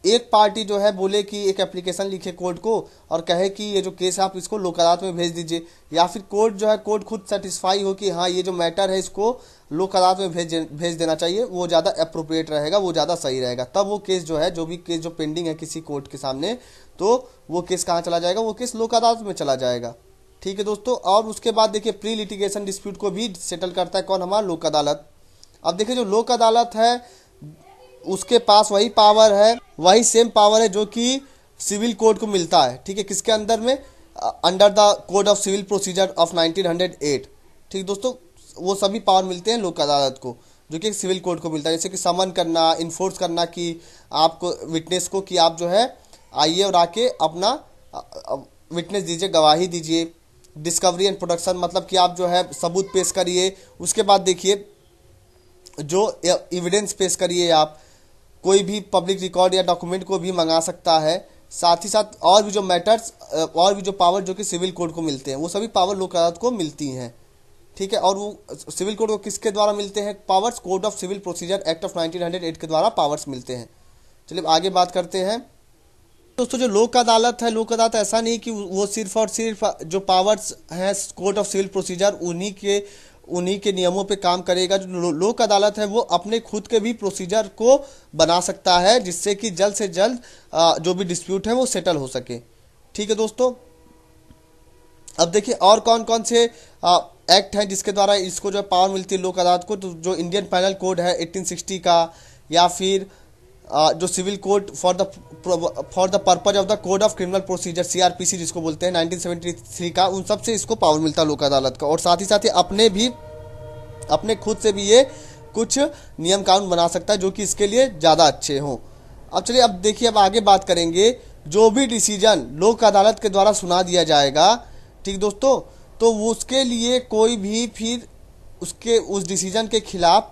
एक पार्टी जो है बोले कि एक एप्लीकेशन लिखे कोर्ट को और कहे कि ये जो केस है आप इसको लोक अदालत में भेज दीजिए, या फिर कोर्ट खुद सेटिस्फाई हो कि हाँ ये जो मैटर है इसको लोक अदालत में भेज देना चाहिए, वो ज़्यादा अप्रोप्रिएट रहेगा, वो ज़्यादा सही रहेगा। तब वो केस जो है, जो भी केस जो पेंडिंग है किसी कोर्ट के सामने, तो वो केस कहाँ चला जाएगा? वो केस लोक अदालत में चला जाएगा। ठीक है दोस्तों, और उसके बाद देखिए प्री लिटिगेशन डिस्प्यूट को भी सेटल करता है कौन? हमारा लोक अदालत। अब देखिए जो लोक अदालत है उसके पास वही सेम पावर है जो कि सिविल कोड को मिलता है। ठीक है, किसके अंदर में? Under the code of civil procedure of 1908। ठीक दोस्तों, वो सभी पावर मिलते हैं लोक अदालत को, जो कि सिविल कोड को मिलता है, जैसे कि समन करना, इन्फोर्स करना कि आपको विटनेस को कि आप जो है आइए और आके अपना विटनेस दीजिए, गवाही दीजिए। डिस्कवरी एंड प्रोडक्शन मतलब कि आप जो है सबूत पेश करिए। उसके बाद देखिए जो एविडेंस पेश करिए, आप कोई भी पब्लिक रिकॉर्ड या डॉक्यूमेंट को भी मंगा सकता है। साथ ही साथ और भी जो मैटर्स और भी जो पावर जो कि सिविल कोड को मिलते हैं, वो सभी पावर लोक अदालत को मिलती हैं। ठीक है, और वो सिविल कोड को किसके द्वारा मिलते हैं? Powers code of civil procedure act of 1908 के द्वारा पावर्स मिलते हैं। चलिए आगे बात करते हैं दोस्तों। जो लोक अदालत है, लोक अदालत ऐसा नहीं कि वो सिर्फ और सिर्फ जो पावर्स हैं कोड ऑफ सिविल प्रोसीजर उन्हीं के नियमों पे काम करेगा। जो लोक अदालत है वो अपने खुद के भी प्रोसीजर को बना सकता है, जिससे कि जल्द से जल्द जो भी डिस्प्यूट है वो सेटल हो सके। ठीक है दोस्तों, अब देखिए और कौन कौन से एक्ट हैं जिसके द्वारा इसको जो पावर मिलती है लोक अदालत को। तो जो इंडियन पैनल कोड है 1860 का, या फिर जो civil code for the purpose of the code of criminal procedure CRPC जिसको बोलते हैं 1973 का, उन सब से इसको पावर मिलता है लोक अदालत का। और साथ ही अपने खुद से भी ये कुछ नियम कानून बना सकता है जो कि इसके लिए ज़्यादा अच्छे हों। अब चलिए, अब देखिए, अब आगे बात करेंगे जो भी डिसीजन लोक अदालत के द्वारा सुना दिया जाएगा, ठीक दोस्तों, तो वो उसके लिए कोई भी फिर उस डिसीजन के खिलाफ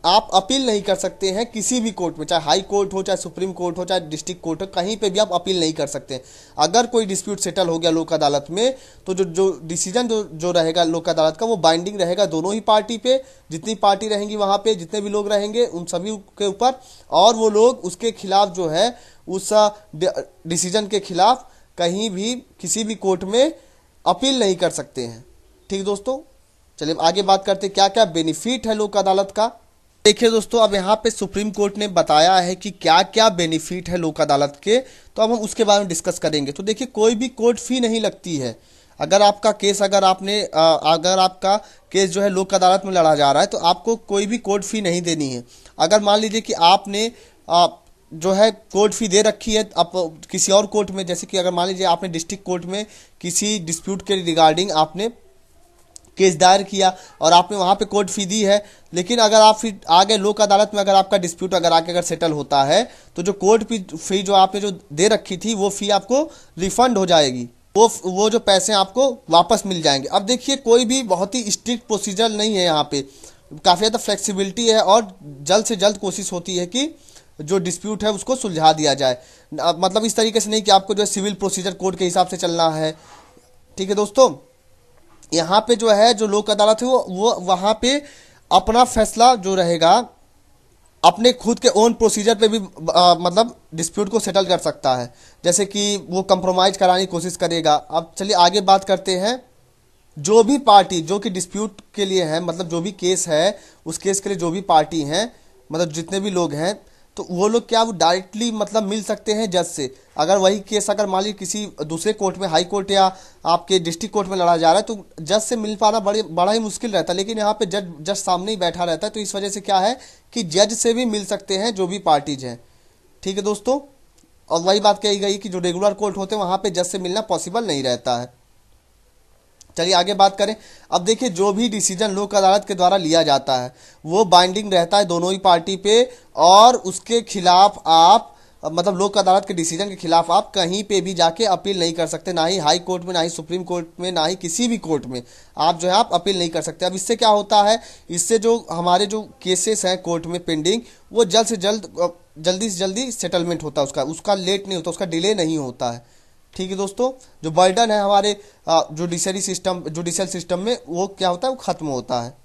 आप अपील नहीं कर सकते हैं किसी भी कोर्ट में, चाहे हाई कोर्ट हो, चाहे सुप्रीम कोर्ट हो, चाहे डिस्ट्रिक्ट कोर्ट हो, कहीं पे भी आप अपील नहीं कर सकते। अगर कोई डिस्प्यूट सेटल हो गया लोक अदालत में, तो जो डिसीजन जो रहेगा लोक अदालत का, वो बाइंडिंग रहेगा दोनों ही पार्टी पे। जितनी पार्टी रहेंगी वहाँ पे, जितने भी लोग रहेंगे उन सभी के ऊपर, और वो लोग उसके खिलाफ जो है उस डिसीजन के खिलाफ कहीं भी किसी भी कोर्ट में अपील नहीं कर सकते हैं। ठीक दोस्तों, चलिए आगे बात करते हैं क्या क्या बेनिफिट है लोक अदालत का। देखिए दोस्तों, अब यहाँ पे सुप्रीम कोर्ट ने बताया है कि क्या क्या बेनिफिट है लोक अदालत के, तो अब हम उसके बारे में डिस्कस करेंगे। तो देखिए, कोई भी कोर्ट फी नहीं लगती है। अगर आपका केस अगर आपका केस जो है लोक अदालत में लड़ा जा रहा है, तो आपको कोई भी कोर्ट फी नहीं देनी है। अगर मान लीजिए कि आपने जो है कोर्ट फी दे रखी है आप किसी और कोर्ट में, जैसे कि अगर मान लीजिए आपने डिस्ट्रिक्ट कोर्ट में किसी डिस्प्यूट के रिगार्डिंग आपने केस दायर किया और आपने वहाँ पे कोर्ट फी दी है, लेकिन अगर आप फिर आगे लोक अदालत में अगर आपका डिस्प्यूट अगर सेटल होता है, तो जो कोर्ट फी जो आपने जो दे रखी थी वो फी आपको रिफंड हो जाएगी, वो जो पैसे आपको वापस मिल जाएंगे। अब देखिए, कोई भी बहुत ही स्ट्रिक्ट प्रोसीजर नहीं है, यहाँ पे काफ़ी ज़्यादा फ्लेक्सिबिलिटी है और जल्द से जल्द कोशिश होती है कि जो डिस्प्यूट है उसको सुलझा दिया जाए। मतलब इस तरीके से नहीं कि आपको जो है सिविल प्रोसीजर कोड के हिसाब से चलना है। ठीक है दोस्तों, यहाँ पे जो है जो लोक अदालत है वो वहाँ पे अपना फैसला जो रहेगा अपने खुद के ओन प्रोसीजर पे भी मतलब डिस्प्यूट को सेटल कर सकता है, जैसे कि वो कंप्रोमाइज कराने की कोशिश करेगा। अब चलिए आगे बात करते हैं, जो भी पार्टी जो कि डिस्प्यूट के लिए है, मतलब जो भी केस है उस केस के लिए जो भी पार्टी हैं, मतलब जितने भी लोग हैं, तो वो लोग क्या वो डायरेक्टली मतलब मिल सकते हैं जज से। अगर वही केस अगर मान लीजिए किसी दूसरे कोर्ट में, हाई कोर्ट या आपके डिस्ट्रिक्ट कोर्ट में लड़ा जा रहा है, तो जज से मिल पाना बड़ा ही मुश्किल रहता है, लेकिन यहाँ पे जज सामने ही बैठा रहता है, तो इस वजह से क्या है कि जज से भी मिल सकते हैं जो भी पार्टीज हैं। ठीक है दोस्तों, और वही बात कही गई कि जो रेगुलर कोर्ट होते हैं वहाँ पे जज से मिलना पॉसिबल नहीं रहता है। चलिए आगे बात करें। अब देखिए, जो भी डिसीजन लोक अदालत के द्वारा लिया जाता है वो बाइंडिंग रहता है दोनों ही पार्टी पे, और उसके खिलाफ आप मतलब लोक अदालत के डिसीजन के खिलाफ आप कहीं पे भी जाके अपील नहीं कर सकते, ना ही हाई कोर्ट में, ना ही सुप्रीम कोर्ट में, ना ही किसी भी कोर्ट में आप जो है आप अपील नहीं कर सकते। अब इससे क्या होता है, इससे जो हमारे जो केसेस हैं कोर्ट में पेंडिंग, वो जल्दी से जल्दी सेटलमेंट होता है, उसका लेट नहीं होता, उसका डिले नहीं होता है। ठीक है दोस्तों, जो बर्डन है हमारे जुडिशियल सिस्टम में, वो क्या होता है, वो खत्म होता है।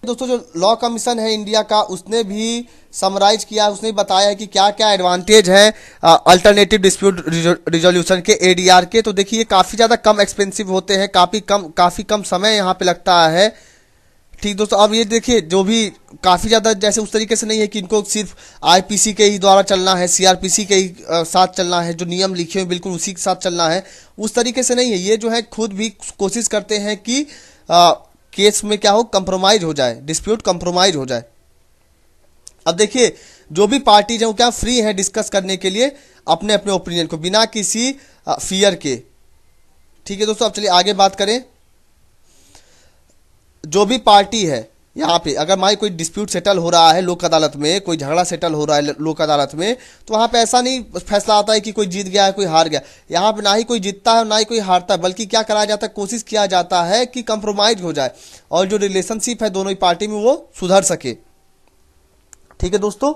दोस्तों, जो लॉ कमीशन है इंडिया का, उसने भी समराइज किया है, उसने बताया है कि क्या क्या एडवांटेज है अल्टरनेटिव डिस्प्यूट रिजोल्यूशन के, ADR के। तो देखिए, काफ़ी ज़्यादा कम एक्सपेंसिव होते हैं, काफ़ी कम समय यहाँ पे लगता है। ठीक दोस्तों, अब ये देखिए, जो भी काफ़ी ज़्यादा जैसे उस तरीके से नहीं है कि इनको सिर्फ IPC के ही द्वारा चलना है, CRPC के ही साथ चलना है, जो नियम लिखे हुए बिल्कुल उसी के साथ चलना है, उस तरीके से नहीं है। ये जो है खुद भी कोशिश करते हैं कि केस में क्या हो, कंप्रोमाइज हो जाए, डिस्प्यूट कंप्रोमाइज हो जाए। अब देखिए, जो भी पार्टीज हैं वो क्या फ्री हैं डिस्कस करने के लिए अपने अपने ओपिनियन को बिना किसी फियर के। ठीक है दोस्तों, अब चलिए आगे बात करें। जो भी पार्टी है यहाँ पे अगर मान कोई डिस्प्यूट सेटल हो रहा है लोक अदालत में, कोई झगड़ा सेटल हो रहा है लोक अदालत में, तो वहाँ पे ऐसा नहीं फैसला आता है कि कोई जीत गया है कोई हार गया। यहाँ पे ना ही कोई जीतता है ना ही कोई हारता है, बल्कि क्या कराया जाता है, कोशिश किया जाता है कि कंप्रोमाइज हो जाए और जो रिलेशनशिप है दोनों ही पार्टी में वो सुधर सके। ठीक है दोस्तों,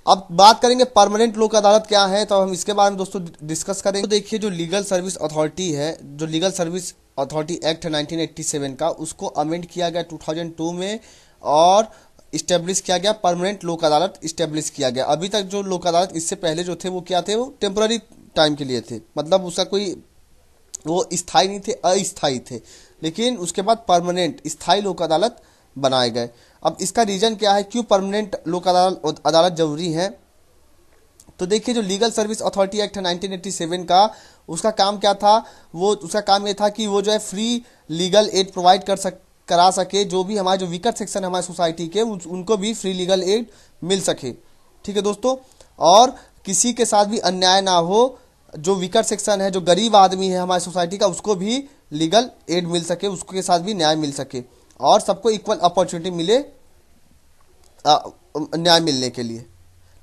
अब बात करेंगे परमानेंट लोक अदालत क्या है, तो हम इसके बारे में दोस्तों डिस्कस करेंगे। तो देखिए जो लीगल सर्विस अथॉरिटी है, जो लीगल सर्विस अथॉरिटी एक्ट है 1987 का, उसको अमेंड किया गया 2002 में और इस्टेब्लिश किया गया, परमानेंट लोक अदालत इस्टेब्लिश किया गया। अभी तक जो लोक अदालत इससे पहले जो थे वो क्या थे, वो टेम्पररी टाइम के लिए थे, मतलब उसका कोई वो स्थायी नहीं थे, अस्थायी थे। लेकिन उसके बाद परमानेंट स्थायी लोक अदालत बनाए गए। अब इसका रीजन क्या है, क्यों परमानेंट लोक अदालत जरूरी है। तो देखिए जो लीगल सर्विस अथॉरिटी एक्ट है 1987 का, उसका काम क्या था, वो उसका काम ये था कि वो जो है फ्री लीगल एड प्रोवाइड करा सके, जो भी हमारे जो वीकर सेक्शन है हमारी सोसाइटी के उनको भी फ्री लीगल एड मिल सके। ठीक है दोस्तों, और किसी के साथ भी अन्याय ना हो, जो वीकर सेक्शन है, जो गरीब आदमी है हमारी सोसाइटी का, उसको भी लीगल एड मिल सके, उसके साथ भी न्याय मिल सके और सबको इक्वल अपॉर्चुनिटी मिले न्याय मिलने के लिए।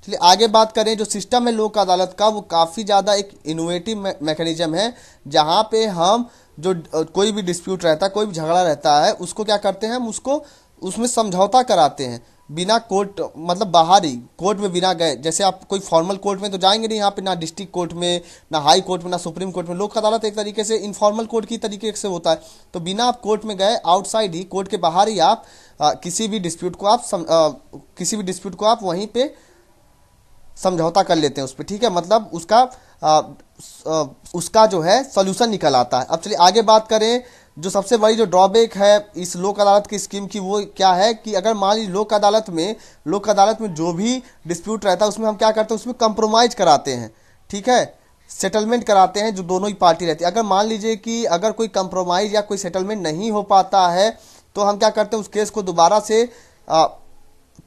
चलिए आगे बात करें। जो सिस्टम है लोक अदालत का वो काफ़ी ज़्यादा एक इनोवेटिव मैकेनिज्म है, जहाँ पे हम जो कोई भी डिस्प्यूट रहता है, कोई भी झगड़ा रहता है, उसको क्या करते हैं, हम उसको उसमें समझौता कराते हैं बिना कोर्ट, मतलब बाहर ही कोर्ट में बिना गए। जैसे आप कोई फॉर्मल कोर्ट में तो जाएंगे नहीं, यहाँ पे ना डिस्ट्रिक्ट कोर्ट में, ना हाई कोर्ट में, ना सुप्रीम कोर्ट में। लोक अदालत एक तरीके से इनफॉर्मल कोर्ट की तरीके से होता है। तो बिना आप कोर्ट में गए, आउटसाइड ही, कोर्ट के बाहर ही आप किसी भी डिस्प्यूट को आप वहीं पे समझौता कर लेते हैं उस पर। ठीक है, मतलब उसका जो है सॉल्यूशन निकल आता है। अब चलिए आगे बात करें। जो सबसे बड़ी जो ड्रॉबैक है इस लोक अदालत की स्कीम की वो क्या है कि अगर मान लीजिए लोक अदालत में जो भी डिस्प्यूट रहता है उसमें हम क्या करते हैं, उसमें कंप्रोमाइज कराते हैं। ठीक है, सेटलमेंट कराते हैं जो दोनों ही पार्टी रहती है। अगर मान लीजिए कि अगर कोई कंप्रोमाइज या कोई सेटलमेंट नहीं हो पाता है तो हम क्या करते हैं, उस केस को दोबारा से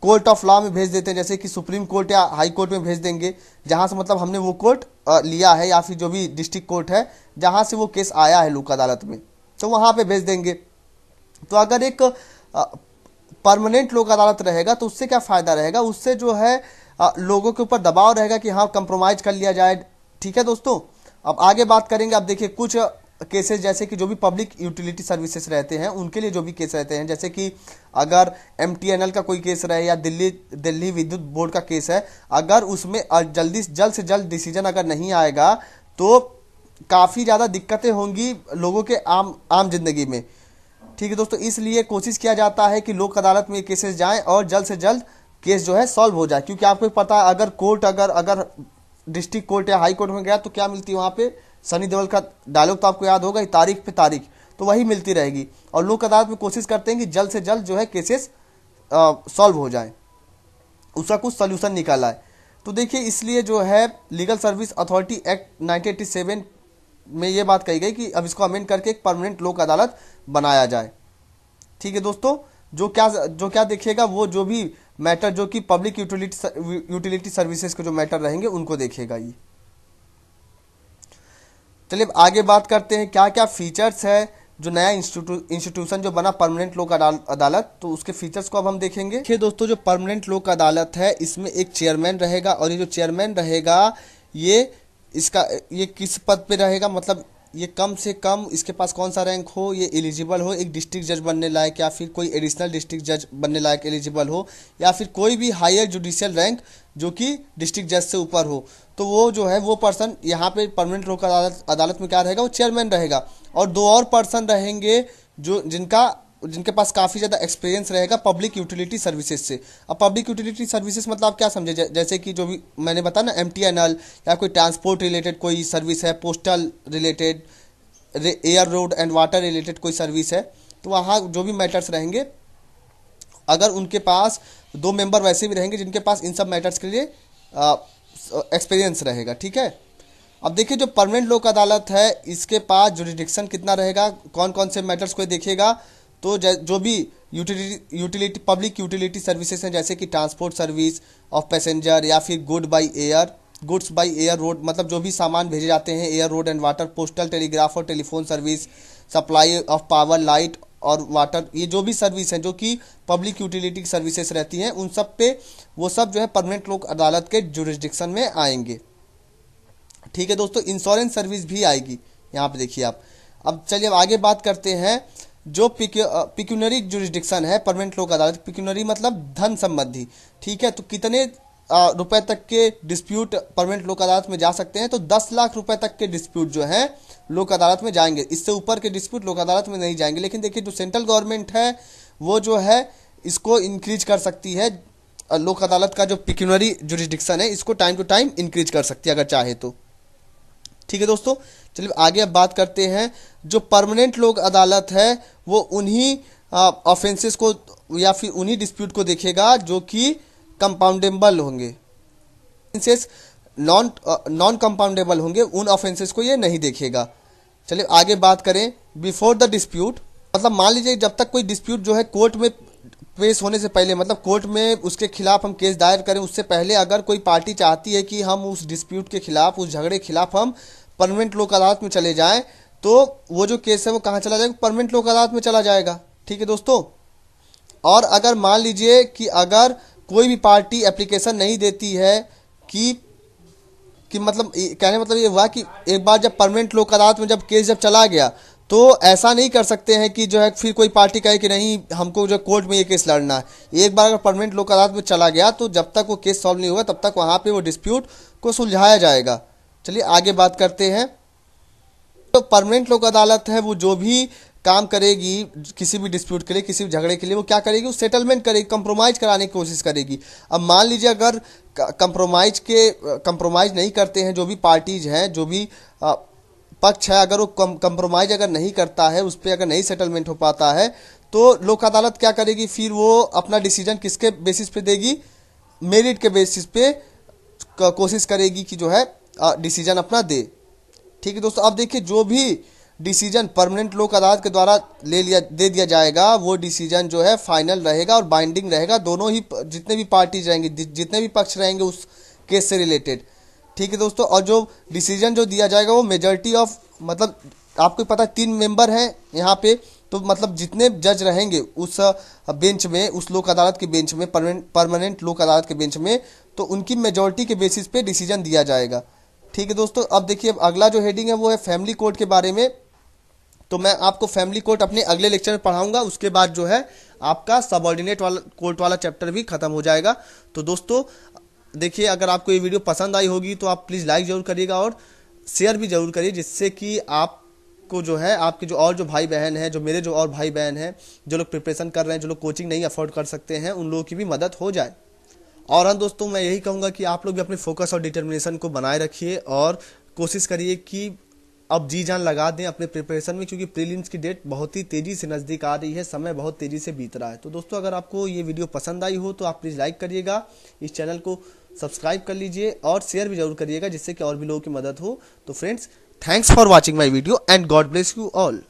कोर्ट ऑफ लॉ में भेज देते हैं, जैसे कि सुप्रीम कोर्ट या हाई कोर्ट में भेज देंगे, जहां से मतलब हमने वो कोर्ट लिया है, या फिर जो भी डिस्ट्रिक्ट कोर्ट है जहां से वो केस आया है लोक अदालत में, तो वहां पे भेज देंगे। तो अगर एक परमानेंट लोक अदालत रहेगा तो उससे क्या फायदा रहेगा, उससे जो है लोगों के ऊपर दबाव रहेगा कि हाँ कंप्रोमाइज कर लिया जाए। ठीक है दोस्तों, अब आगे बात करेंगे। अब देखिए कुछ केसेस जैसे कि जो भी पब्लिक यूटिलिटी सर्विसेज रहते हैं उनके लिए जो भी केस रहते हैं, जैसे कि अगर MTNL का कोई केस रहे या दिल्ली विद्युत बोर्ड का केस है, अगर उसमें जल्द से जल्द डिसीजन अगर नहीं आएगा तो काफ़ी ज़्यादा दिक्कतें होंगी लोगों के आम जिंदगी में। ठीक है दोस्तों, इसलिए कोशिश किया जाता है कि लोक अदालत में केसेस जाएं और जल्द से जल्द केस जो है सॉल्व हो जाए। क्योंकि आपको पता है अगर कोर्ट अगर डिस्ट्रिक्ट कोर्ट या हाई कोर्ट में गया तो क्या मिलती है वहाँ पे, सनी देओल का डायलॉग तो आपको याद होगा, तारीख पे तारीख, तो वही मिलती रहेगी। और लोक अदालत में कोशिश करते हैं कि जल्द से जल्द जो है केसेस सॉल्व हो जाए, उसका कुछ सोल्यूशन निकाला है। तो देखिए इसलिए जो है लीगल सर्विस अथॉरिटी एक्ट 1987 में ये बात कही गई कि अब इसको अमेंड करके एक परमानेंट लोक अदालत बनाया जाए। ठीक है दोस्तों, जो क्या देखिएगा, वो जो भी मैटर जो कि पब्लिक यूटिलिटी सर्विसेज के जो मैटर रहेंगे उनको देखेगा ये। चलिए आगे बात करते हैं क्या क्या फीचर्स है जो नया इंस्टीट्यूशन जो बना परमानेंट लोक अदालत, तो उसके फीचर्स को अब हम देखेंगे। देखिए दोस्तों, जो परमानेंट लोक अदालत है इसमें एक चेयरमैन रहेगा, और ये जो चेयरमैन रहेगा ये किस पद पे रहेगा, मतलब ये कम से कम इसके पास कौन सा रैंक हो, ये एलिजिबल हो एक डिस्ट्रिक्ट जज बनने लायक, या फिर कोई एडिशनल डिस्ट्रिक्ट जज बनने लायक एलिजिबल हो, या फिर कोई भी हायर जुडिशियल रैंक जो कि डिस्ट्रिक्ट जज से ऊपर हो। तो वो जो है वो पर्सन यहाँ पे परमानेंट लोक अदालत में क्या रहेगा, वो चेयरमैन रहेगा। और दो और पर्सन रहेंगे जो जिनके पास काफ़ी ज़्यादा एक्सपीरियंस रहेगा पब्लिक यूटिलिटी सर्विसेज से। अब पब्लिक यूटिलिटी सर्विसेज मतलब आप क्या समझे, जैसे कि जो भी मैंने बताया ना, MTNL या कोई ट्रांसपोर्ट रिलेटेड कोई सर्विस है, postal related, air road and water related कोई सर्विस है, तो वहाँ जो भी मैटर्स रहेंगे, अगर उनके पास 2 मेंबर वैसे भी रहेंगे जिनके पास इन सब मैटर्स के लिए एक्सपीरियंस रहेगा। ठीक है, अब देखिए जो परमानेंट लोक अदालत है इसके पास जुरिडिक्शन कितना रहेगा, कौन कौन से मैटर्स को देखिएगा। तो जो भी यूटिलिटी पब्लिक यूटिलिटी सर्विसेज हैं, जैसे कि ट्रांसपोर्ट सर्विस ऑफ पैसेंजर या फिर गुड्स बाई एयर रोड, मतलब जो भी सामान भेजे जाते हैं air road and water, postal telegraph और telephone service, supply of power light और वाटर, ये जो भी सर्विस हैं जो कि पब्लिक यूटिलिटी सर्विसेज रहती हैं, उन सब पे वो सब जो है परमानेंट लोक अदालत के जुरिस्डिक्शन में आएंगे। ठीक है दोस्तों, इंश्योरेंस सर्विस भी आएगी यहाँ पे देखिए आप। अब चलिए अब आगे बात करते हैं जो पिक्यूनरी जुरिस्डिक्शन है परमानेंट लोक अदालत। पिक्यूनरी मतलब धन संबंधी। ठीक है, तो कितने रुपए तक के डिस्प्यूट परमानेंट लोक अदालत में जा सकते हैं? तो 10 लाख रुपए तक के डिस्प्यूट जो है लोक अदालत में जाएंगे। इससे ऊपर के डिस्प्यूट लोक अदालत में नहीं जाएंगे। लेकिन देखिए जो सेंट्रल गवर्नमेंट है वो जो है इसको इंक्रीज कर सकती है, लोक अदालत का जो पिक्यूनरी जुरिस्डिक्शन है इसको टाइम टू टाइम इंक्रीज कर सकती है अगर चाहे तो। ठीक है दोस्तों, चलिए आगे अब बात करते हैं। जो परमानेंट लोक अदालत है वो उन्हीं ऑफेंसेस को या फिर उन्हीं डिस्प्यूट को देखेगा जो कि कंपाउंडेबल होंगे। ऑफेंसेस नॉन कंपाउंडेबल होंगे, उन ऑफेंसेस को ये नहीं देखेगा। चलिए आगे बात करें। बिफोर द डिस्प्यूट, मतलब मान लीजिए जब तक कोई डिस्प्यूट जो है कोर्ट में पेश होने से पहले, मतलब कोर्ट में उसके खिलाफ हम केस दायर करें उससे पहले अगर कोई पार्टी चाहती है कि हम उस डिस्प्यूट के खिलाफ, उस झगड़े के खिलाफ हम परमानेंट लोक अदालत में चले जाएं, तो वो जो केस है वो कहाँ चला जाएगा? परमानेंट लोक अदालत में चला जाएगा। ठीक है दोस्तों, और अगर मान लीजिए कि अगर कोई भी पार्टी एप्लीकेशन नहीं देती है कि मतलब कहने मतलब ये हुआ कि एक बार जब परमानेंट लोक अदालत में जब केस जब चला गया तो ऐसा नहीं कर सकते हैं कि जो है फिर कोई पार्टी कहे कि नहीं हमको जो कोर्ट में ये केस लड़ना है। एक बार अगर परमानेंट लोक अदालत में चला गया तो जब तक वो केस सॉल्व नहीं होगा तब तक वहाँ पे वो डिस्प्यूट को सुलझाया जाएगा। चलिए आगे बात करते हैं। तो परमानेंट लोक अदालत है वो जो भी काम करेगी किसी भी डिस्प्यूट के लिए, किसी भी झगड़े के लिए, वो क्या करेगी? वो सेटलमेंट करेगी, कंप्रोमाइज कराने की कोशिश करेगी। अब मान लीजिए अगर कंप्रोमाइज नहीं करते हैं जो भी पार्टीज हैं, जो भी पक्ष है, अगर वो कंप्रोमाइज अगर नहीं करता है, उस पर अगर नहीं सेटलमेंट हो पाता है, तो लोक अदालत क्या करेगी? फिर वो अपना डिसीजन किसके बेसिस पे देगी? मेरिट के बेसिस पे कोशिश करेगी कि जो है डिसीजन अपना दे। ठीक है दोस्तों, अब देखिए जो भी डिसीजन परमानेंट लोक अदालत के द्वारा दे दिया जाएगा वो डिसीजन जो है फाइनल रहेगा और बाइंडिंग रहेगा। दोनों ही जितने भी पार्टीज रहेंगे, जितने भी पक्ष रहेंगे उस केस से रिलेटेड। ठीक है दोस्तों, और जो डिसीजन जो दिया जाएगा वो मेजॉरिटी ऑफ, मतलब आपको पता है 3 मेंबर हैं यहाँ पे, तो मतलब जितने जज रहेंगे उस बेंच में, उस लोक अदालत के बेंच में, परमानेंट लोक अदालत के बेंच में, तो उनकी मेजॉरिटी के बेसिस पे डिसीजन दिया जाएगा। ठीक है दोस्तों, अब देखिए अगला जो हेडिंग है वो है फैमिली कोर्ट के बारे में। तो मैं आपको फैमिली कोर्ट अपने अगले लेक्चर में पढ़ाऊंगा। उसके बाद जो है आपका सबऑर्डिनेट वाला कोर्ट वाला चैप्टर भी खत्म हो जाएगा। तो दोस्तों देखिए, अगर आपको ये वीडियो पसंद आई होगी तो आप प्लीज़ लाइक जरूर करिएगा और शेयर भी जरूर करिए, जिससे कि आपको जो है आपके जो भाई बहन हैं, जो मेरे जो और भाई बहन हैं, जो लोग प्रिपरेशन कर रहे हैं, जो लोग कोचिंग नहीं अफोर्ड कर सकते हैं, उन लोगों की भी मदद हो जाए। और हाँ दोस्तों, मैं यही कहूँगा कि आप लोग भी अपने फोकस और डिटर्मिनेशन को बनाए रखिए और कोशिश करिए कि अब जी जान लगा दें अपने प्रिपरेशन में, क्योंकि प्रीलिम्स की डेट बहुत ही तेज़ी से नज़दीक आ रही है, समय बहुत तेज़ी से बीत रहा है। तो दोस्तों अगर आपको ये वीडियो पसंद आई हो तो आप प्लीज़ लाइक करिएगा, इस चैनल को सब्सक्राइब कर लीजिए और शेयर भी जरूर करिएगा, जिससे कि और भी लोगों की मदद हो। तो friends, thanks for watching my video and God bless you all.